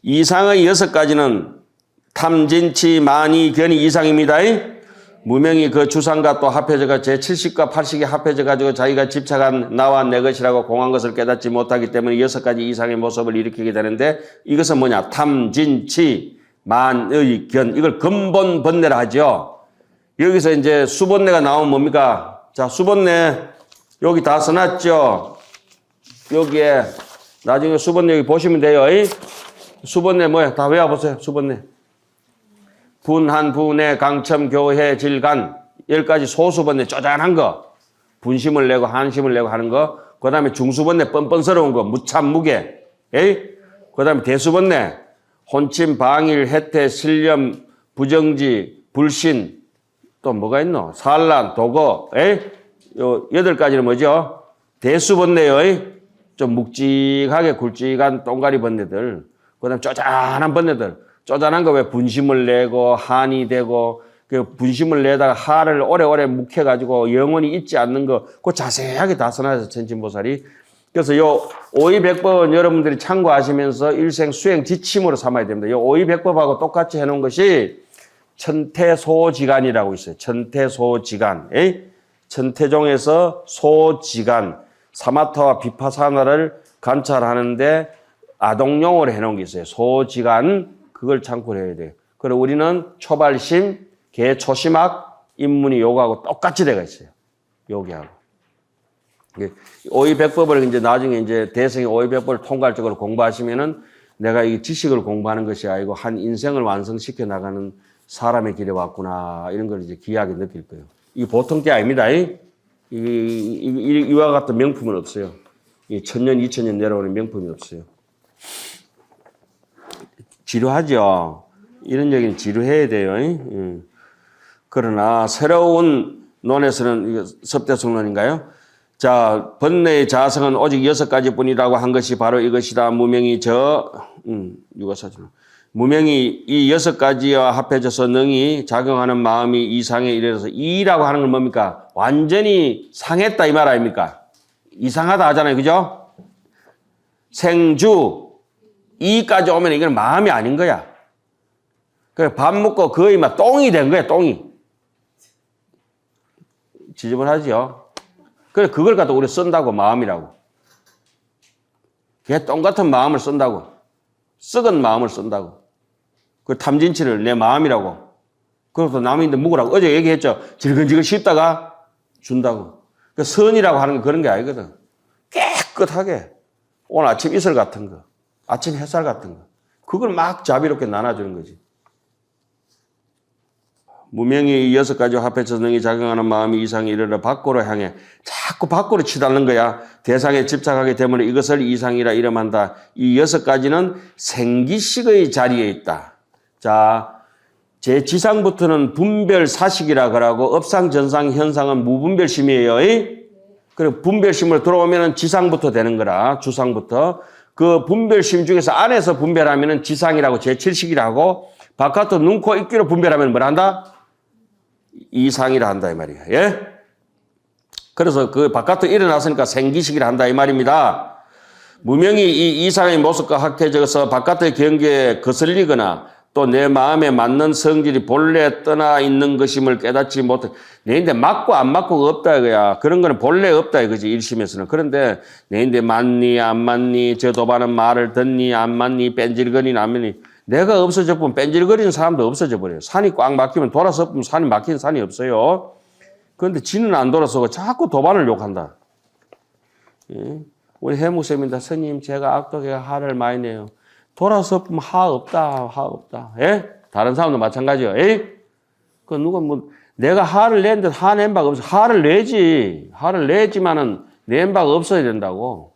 이상의 6가지는 탐진치, 만이, 견이 이상입니다. 무명이 그 주상과 또 합해져가 제70과 80이 합해져가지고 자기가 집착한 나와 내 것이라고 공한 것을 깨닫지 못하기 때문에 6가지 이상의 모습을 일으키게 되는데 이것은 뭐냐? 탐진치, 만의, 견. 이걸 근본 번뇌라 하죠. 여기서 이제 수번뇌가 나오면 뭡니까? 자, 수번뇌 여기 다 써놨죠? 여기에 나중에 수번뇌 여기 보시면 돼요. 수번뇌 뭐야? 다 외워보세요. 수번뇌. 분한, 분해, 강첨, 교해, 질간 10가지 소수번뇌 쪼잔한 거. 분심을 내고 한심을 내고 하는 거. 그 다음에 중수번뇌 뻔뻔스러운 거. 무참, 무게. 그 다음에 대수번뇌 혼침, 방일, 해태, 신념, 부정지, 불신 또 뭐가 있노? 산란, 도거. 요 8가지는 뭐죠? 대수번뇌요. 좀 묵직하게 굵직한 똥가리 번뇌들. 그 다음에 쪼잔한 번뇌들. 쪼잔한 거 왜 분심을 내고 한이 되고 그 분심을 내다가 하를 오래오래 묵혀가지고 영원히 잊지 않는 거 그거 자세하게 다 써놔서 천진보살이. 그래서 요 오이백법은 여러분들이 참고하시면서 일생 수행 지침으로 삼아야 됩니다. 요 오이백법하고 똑같이 해놓은 것이 천태소지간이라고 있어요. 천태소지간. 천태종에서 소지간 사마타와 비파사나를 관찰하는데 아동용어로 해놓은 게 있어요. 소지간. 그걸 참고를 해야 돼요. 그리고 우리는 초발심, 개초심학, 인문이 요거하고 똑같이 되어 있어요. 여기하고. 오이백법을 이제 나중에 이제 대성의 오이백법을 통괄적으로 공부하시면은 내가 이 지식을 공부하는 것이 아니고 한 인생을 완성시켜 나가는 사람의 길에 왔구나. 이런 걸 이제 귀하게 느낄 거예요. 이게 보통 게 아닙니다. 이와 같은 명품은 없어요. 이 1000년, 2000년 내려오는 명품이 없어요. 지루하죠. 이런 얘기는 지루해야 돼요. 그러나 새로운 논에서는 이거 섭대성론인가요? 자, 번뇌의 자성은 오직 6가지 뿐이라고 한 것이 바로 이것이다. 무명이 유가사죠. 무명이 이 6가지와 합해져서 능히 작용하는 마음이 이상에 이르러서 이라고 하는 건 뭡니까? 완전히 상했다 이 말 아닙니까? 이상하다 하잖아요. 그죠? 생주 이까지 오면 이건 마음이 아닌 거야. 그래 밥 먹고 거의 막 똥이 된 거야. 똥이. 지저분하죠. 그래 그걸 갖다 우리 쓴다고 마음이라고. 걔 똥 같은 마음을 쓴다고. 썩은 마음을 쓴다고. 그 탐진치를 내 마음이라고. 그래서 남인데 먹으라고. 어제 얘기했죠. 질근질근 씹다가 준다고. 그 선이라고 하는 게 그런 게 아니거든. 깨끗하게 오늘 아침 이슬 같은 거. 아침 햇살 같은 거. 그걸 막 자비롭게 나눠주는 거지. 무명이 6가지와 합해서 능히 작용하는 마음이 이상에 이르러 밖으로 향해 자꾸 밖으로 치닫는 거야. 대상에 집착하기 때문에 이것을 이상이라 이름한다. 이 6가지는 생기식의 자리에 있다. 자, 제 지상부터는 분별사식이라 그러고 업상전상 현상은 무분별심이에요. 그리고 분별심으로 들어오면 지상부터 되는 거라. 주상부터. 그 분별심 중에서 안에서 분별하면 지상이라고 제7식이라고 바깥으로 눈, 코, 입귀로 분별하면 뭘 한다? 이상이라 한다 이 말이야. 예? 그래서 그 바깥으로 일어났으니까 생기식이라 한다 이 말입니다. 무명이 이 이상의 모습과 합해져서 바깥의 경계에 거슬리거나 또 내 마음에 맞는 성질이 본래 떠나 있는 것임을 깨닫지 못해. 내인데 맞고 안 맞고가 없다 이거야. 그런 거는 본래 없다 이거지 일심에서는. 그런데 내인데 맞니 안 맞니 저 도반은 말을 듣니 안 맞니 뺀질거리니 안 맞니. 내가 없어져 보면 뺀질거리는 사람도 없어져 버려요. 산이 꽉 막히면 돌아서 보면 산이 막힌 산이 없어요. 그런데 지는 안 돌아서고 자꾸 도반을 욕한다. 예? 우리 해무쌤입니다. 스님 제가 악독에 화를 많이 내요. 돌아서 보면 화 없다, 화 없다. 예? 다른 사람도 마찬가지요. 예? 그 누가 뭐 내가 화를 냈는데 화낸 바가 없어. 화를 내지. 화를 내지만은 낸 바가 없어야 된다고.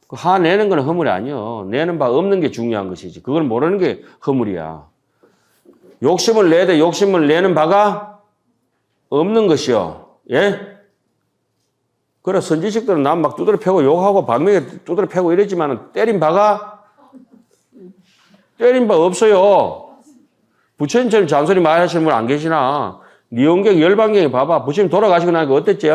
그 화 내는 건 허물이 아니요. 내는 바 없는 게 중요한 것이지. 그걸 모르는 게 허물이야. 욕심을 내되 욕심을 내는 바가 없는 것이요. 예? 그래 선지식들은 남 막 두드려 패고 욕하고 방명에 두드려 패고 이러지만은 때린 바 없어요. 부처님처럼 잔소리 많이 하시는 분 안 계시나? 니용경 열반경에 봐봐. 부처님 돌아가시고 나니까 어땠지?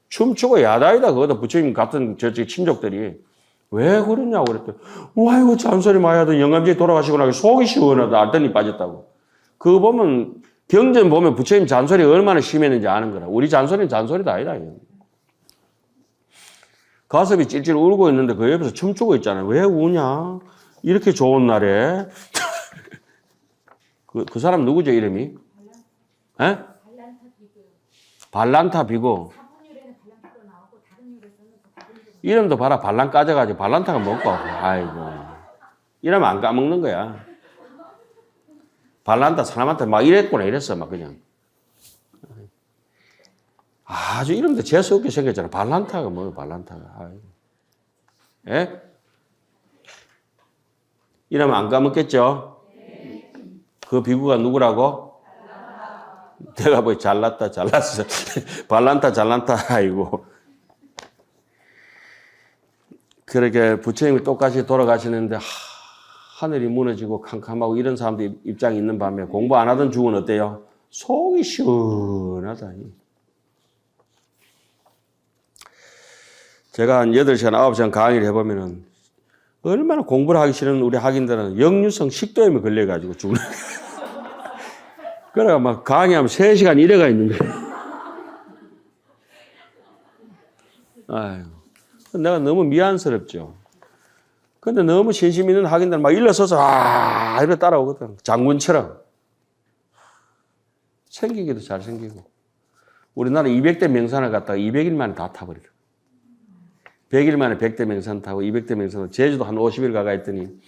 춤추고 야단이다 그거다. 부처님 같은 친족들이. 왜 그러냐고 그랬더니 와 이거 잔소리 많이 하던 영감제 돌아가시고 나서 속이 시원하다 알더니 빠졌다고. 그거 보면 경전 보면 부처님 잔소리 얼마나 심했는지 아는 거라. 우리 잔소리는 잔소리도 아니다. 가섭이 찔찔 울고 있는데 그 옆에서 춤추고 있잖아요. 왜 우냐? 이렇게 좋은 날에. 그 사람 누구죠 이름이? 에? 발란타 비고. 이름도 봐라 발란 까져가지고 발란타가 먹고 아이고 이러면 안 까먹는 거야. 발란타 사람한테 막 이랬구나 이랬어 막 그냥 아주 이름도 재수없게 생겼잖아. 발란타가 뭐야 발란타가. 아이고. 예? 이러면 안 까먹겠죠? 그 비구가 누구라고? 내가 뭐 잘났다 잘났어 발란타 잘난다 아이고. 그렇게 부처님이 똑같이 돌아가시는데 하늘이 무너지고 캄캄하고 이런 사람들 입장이 있는 밤에 공부 안 하던 죽은 어때요? 속이 시원하다. 제가 한 8시간, 9시간 강의를 해보면은 얼마나 공부를 하기 싫은 우리 학인들은 역류성 식도염에 걸려가지고 죽는 그래가 막 강의하면 3시간 이래가 있는 거예요. 아유. 내가 너무 미안스럽죠. 근데 너무 신심 있는 학인들 막 일어서서 이렇게 따라오거든. 장군처럼. 생기기도 잘생기고. 우리나라 200대 명산을 갖다가 200일 만에 다 타버리더라고. 100일 만에 100대 명산 타고 200대 명산을 제주도 한 50일 가가 있더니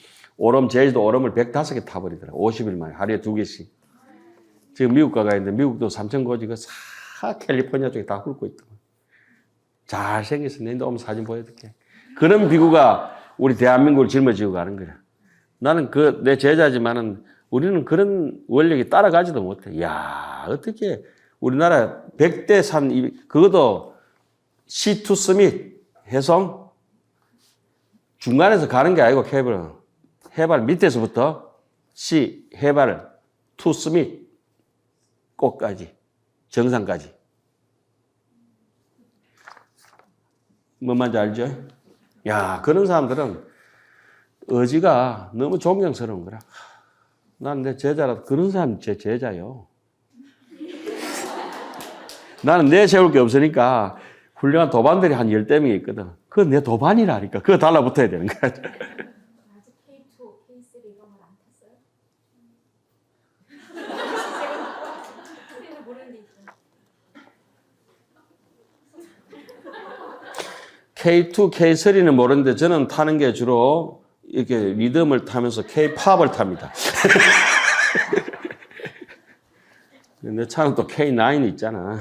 제주도 오름을 105개 타버리더라고. 50일 만에 하루에 2개씩. 지금 미국 가가 있는데 미국도 3,000고지가 싹 캘리포니아 쪽에 다 훑고 있더라고. 잘생겼어. 내 너무 사진 보여줄게. 그런 비구가 우리 대한민국을 짊어지고 가는 거야. 나는 내 제자지만은 우리는 그런 원력이 따라가지도 못해. 야 어떻게 우리나라 100대 산, 그것도 C2 서밋, 해성, 중간에서 가는 게 아니고 해발 밑에서부터 C, 해발, 2 서밋, 꼭까지, 정상까지. 뭔 말인지 알죠? 야, 그런 사람들은 의지가 너무 존경스러운 거라. 나는 내 제자라도 그런 사람이 제 제자요. 나는 내세울 게 없으니까 훌륭한 도반들이 한 10대명이 있거든. 그건 내 도반이라니까. 그거 달라붙어야 되는 거야. 아직 K2, K3 이런 걸 안 탔어요? 우리는 모르는데 있어요. K2, K3는 모르는데 저는 타는 게 주로 이렇게 리듬을 타면서 K-팝을 탑니다. 내 차는 또 K9 있잖아.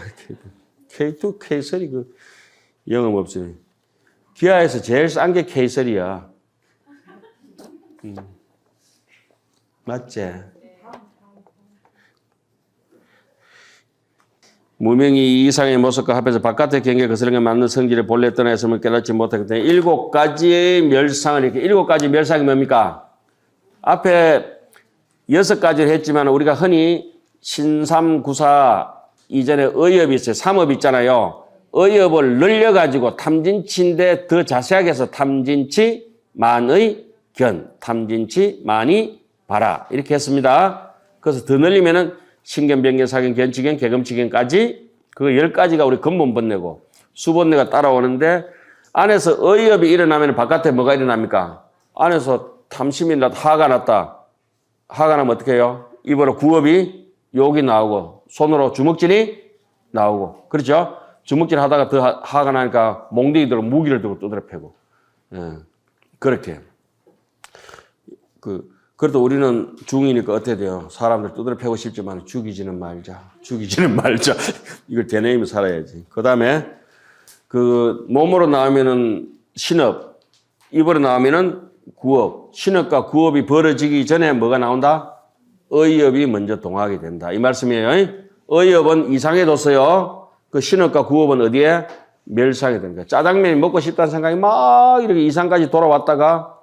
K2, K3 그 영업 없이. 기아에서 제일 싼 게 K3야. 맞지? 무명이 이상의 모습과 합해서 바깥의 경계에 거스르게 맞는 성질의 본래 떠나있음을 깨닫지 못하기 때문에 7가지의 멸상을 이렇게 7가지 멸상이 뭡니까? 앞에 6가지를 했지만 우리가 흔히 신삼구사 이전에 의업이 있어요. 삼업 있잖아요. 의업을 늘려가지고 탐진치인데 더 자세하게 해서 탐진치 만의 견, 탐진치 만이 바라 이렇게 했습니다. 그래서 더 늘리면은 신견, 변견, 사견, 견치견, 개금치견까지 그 10가지가 우리 근본번뇌고 수번뇌가 따라오는데 안에서 의업이 일어나면 바깥에 뭐가 일어납니까? 안에서 탐심이 났다, 화가 났다. 화가 나면 어떻게 해요? 입으로 구업이 욕이 나오고 손으로 주먹질이 나오고 그렇죠? 주먹질 하다가 더 화가 나니까 몽둥이 들고 무기를 들고 두드려 패고 그렇게 그래도 우리는 중이니까 어떻게 돼요? 사람들 두드려 패고 싶지만 죽이지는 말자. 이걸 되뇌이며 살아야지. 그 다음에 몸으로 나오면은 신업, 입으로 나오면은 구업. 신업과 구업이 벌어지기 전에 뭐가 나온다? 의업이 먼저 동하게 된다. 이 말씀이에요. 의업은 이상해졌어요. 그 신업과 구업은 어디에? 멸상이 되는 거야. 짜장면이 먹고 싶다는 생각이 막 이렇게 이상까지 돌아왔다가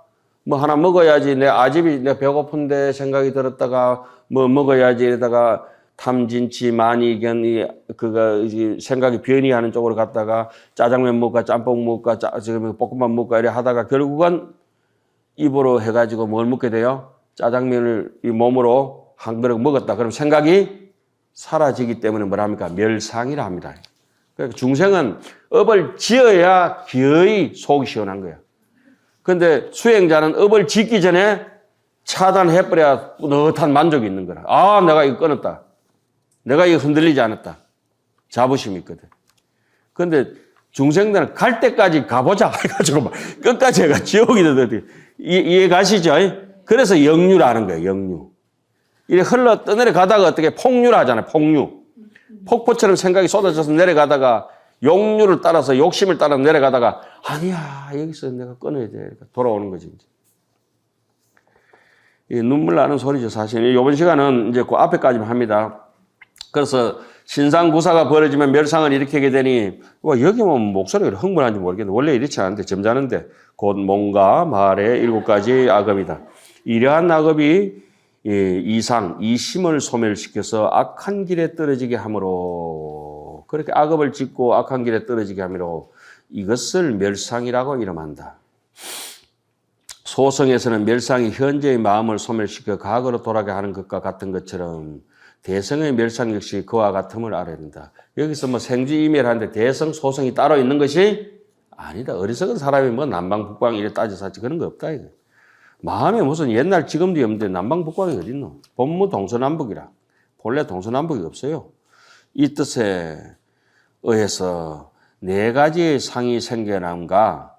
뭐 하나 먹어야지 내 배고픈데 생각이 들었다가 뭐 먹어야지 이러다가 탐진치, 만이견이 그가 이제 생각이 변이하는 쪽으로 갔다가 짜장면 먹을까, 짬뽕 먹을까, 지금 볶음밥 먹을까 이래 하다가 결국은 입으로 해가지고 뭘 먹게 돼요? 짜장면을 이 몸으로 한 그릇 먹었다. 그럼 생각이 사라지기 때문에 뭐랍니까? 멸상이라 합니다. 그러니까 중생은 업을 지어야 기어이 속이 시원한 거야. 그런데 수행자는 업을 짓기 전에 차단해버려야 뿌듯한 만족이 있는 거라. 아, 내가 이거 끊었다. 내가 이거 흔들리지 않았다. 자부심이 있거든. 그런데 중생들은 갈 때까지 가보자 해가지고 막 끝까지 해가 지옥이 되더니 이해 가시죠? 그래서 역류라는 거예요. 역류. 이래 흘러 떠내려 가다가 어떻게 폭류를 하잖아요. 폭류. 폭포처럼 생각이 쏟아져서 내려가다가 욕류를 따라서 욕심을 따라 내려가다가 아니야 여기서 내가 끊어야 돼. 돌아오는 거지. 이제. 눈물 나는 소리죠. 사실 이번 시간은 이제 그 앞에까지만 합니다. 그래서 신상구사가 벌어지면 멸상을 일으키게 되니 여기만 목소리가 흥분한지 모르겠는데 원래 이렇지 않은데 점잖은데 곧 몸과 말의 7가지 악업이다. 이러한 악업이 이상, 이심을 소멸시켜서 악한 길에 떨어지게 하므로 그렇게 악업을 짓고 악한 길에 떨어지게 하므로 이것을 멸상이라고 이름한다. 소성에서는 멸상이 현재의 마음을 소멸시켜 과거로 돌아가게 하는 것과 같은 것처럼 대성의 멸상 역시 그와 같음을 알아야 된다. 여기서 뭐 생주이멸하는데 대성, 소성이 따로 있는 것이 아니다. 어리석은 사람이 뭐 남방, 북방 이래 따져서 하지 그런 거 없다. 이거. 마음에 무슨 옛날 지금도 없는데 남방, 북방이 어딨노? 본무 동서남북이라. 본래 동서남북이 없어요. 이 뜻에 의해서 4가지의 상이 생겨남과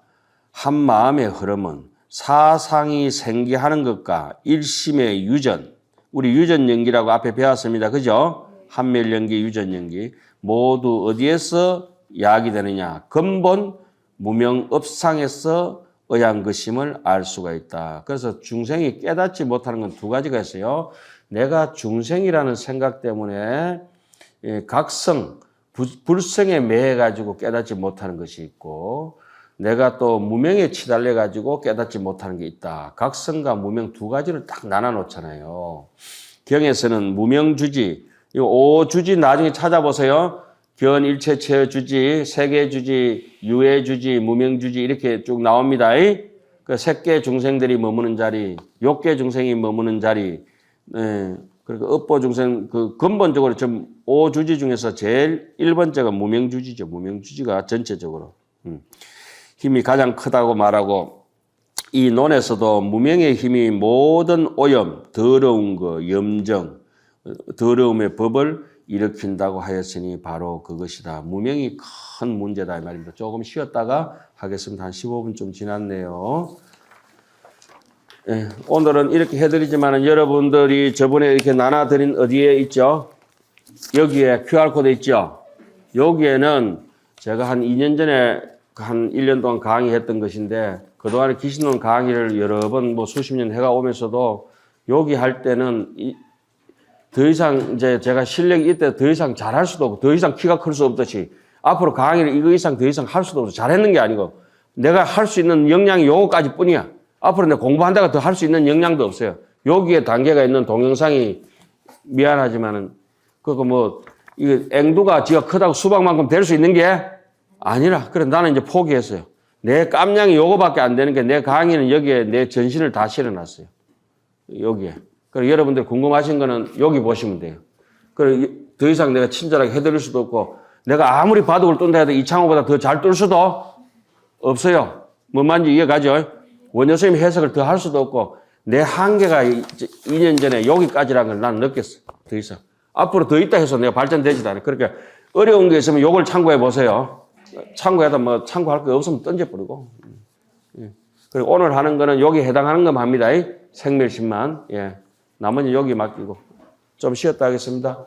한 마음의 흐름은 사상이 생기하는 것과 일심의 유전, 우리 유전연기라고 앞에 배웠습니다. 그죠? 한멸연기, 유전연기. 모두 어디에서 야기되느냐? 근본 무명업상에서 의한 것임을 알 수가 있다. 그래서 중생이 깨닫지 못하는 건 2가지가 있어요. 내가 중생이라는 생각 때문에 각성, 불성에 매해가지고 깨닫지 못하는 것이 있고 내가 또 무명에 치달려가지고 깨닫지 못하는 게 있다. 각성과 무명 2가지를 딱 나눠놓잖아요. 경에서는 무명주지, 이 5주지 나중에 찾아보세요. 견일체 체주지, 세계주지, 유해주지, 무명주지 이렇게 쭉 나옵니다. 그 색계 중생들이 머무는 자리, 욕계 중생이 머무는 자리, 그리고 업보 중생 그 근본적으로 좀 5주지 중에서 제일 1번째가 무명주지죠. 무명주지가 전체적으로. 힘이 가장 크다고 말하고 이 논에서도 무명의 힘이 모든 오염, 더러운 거, 염정, 더러움의 법을 일으킨다고 하였으니 바로 그것이다. 무명이 큰 문제다 이 말입니다. 조금 쉬었다가 하겠습니다. 한 15분쯤 지났네요. 오늘은 이렇게 해드리지만 여러분들이 저번에 이렇게 나눠드린 어디에 있죠? 여기에 QR코드 있죠? 여기에는 제가 한 2년 전에 한 1년 동안 강의했던 것인데 그동안에 귀신론 강의를 여러 번 뭐 수십 년 해가 오면서도 여기 할 때는 더 이상 이제 제가 실력이 이때 더 이상 잘할 수도 없고 더 이상 키가 클 수 없듯이 앞으로 강의를 이거 이상 더 이상 할 수도 없어. 잘했는 게 아니고 내가 할 수 있는 역량이 요거까지 뿐이야. 앞으로 내가 공부한다가 더 할 수 있는 역량도 없어요. 여기에 단계가 있는 동영상이 미안하지만은 그거 뭐 이거 앵두가 지가 크다고 수박만큼 될 수 있는 게 아니라 그래 나는 이제 포기했어요. 내 깜냥이 요거밖에 안 되는 게 내 강의는 여기에 내 전신을 다 실어놨어요. 여기에. 그리고 여러분들 궁금하신 거는 여기 보시면 돼요. 그리고 더 이상 내가 친절하게 해드릴 수도 없고 내가 아무리 바둑을 뜬다 해도 이창호보다 더 잘 뜰 수도 없어요. 뭔 말인지 이해가죠? 원효 선생님 해석을 더 할 수도 없고 내 한계가 2년 전에 여기까지라는 걸 나는 느꼈어. 더 이상. 앞으로 더 있다 해서 내가 발전되지도 않아요. 그러니까 어려운 게 있으면 요걸 참고해 보세요. 참고해도 뭐 참고할 거 없으면 던져버리고. 그리고 오늘 하는 거는 여기 해당하는 것만 합니다. 생멸심만. 예. 나머지 여기 맡기고. 좀 쉬었다 하겠습니다.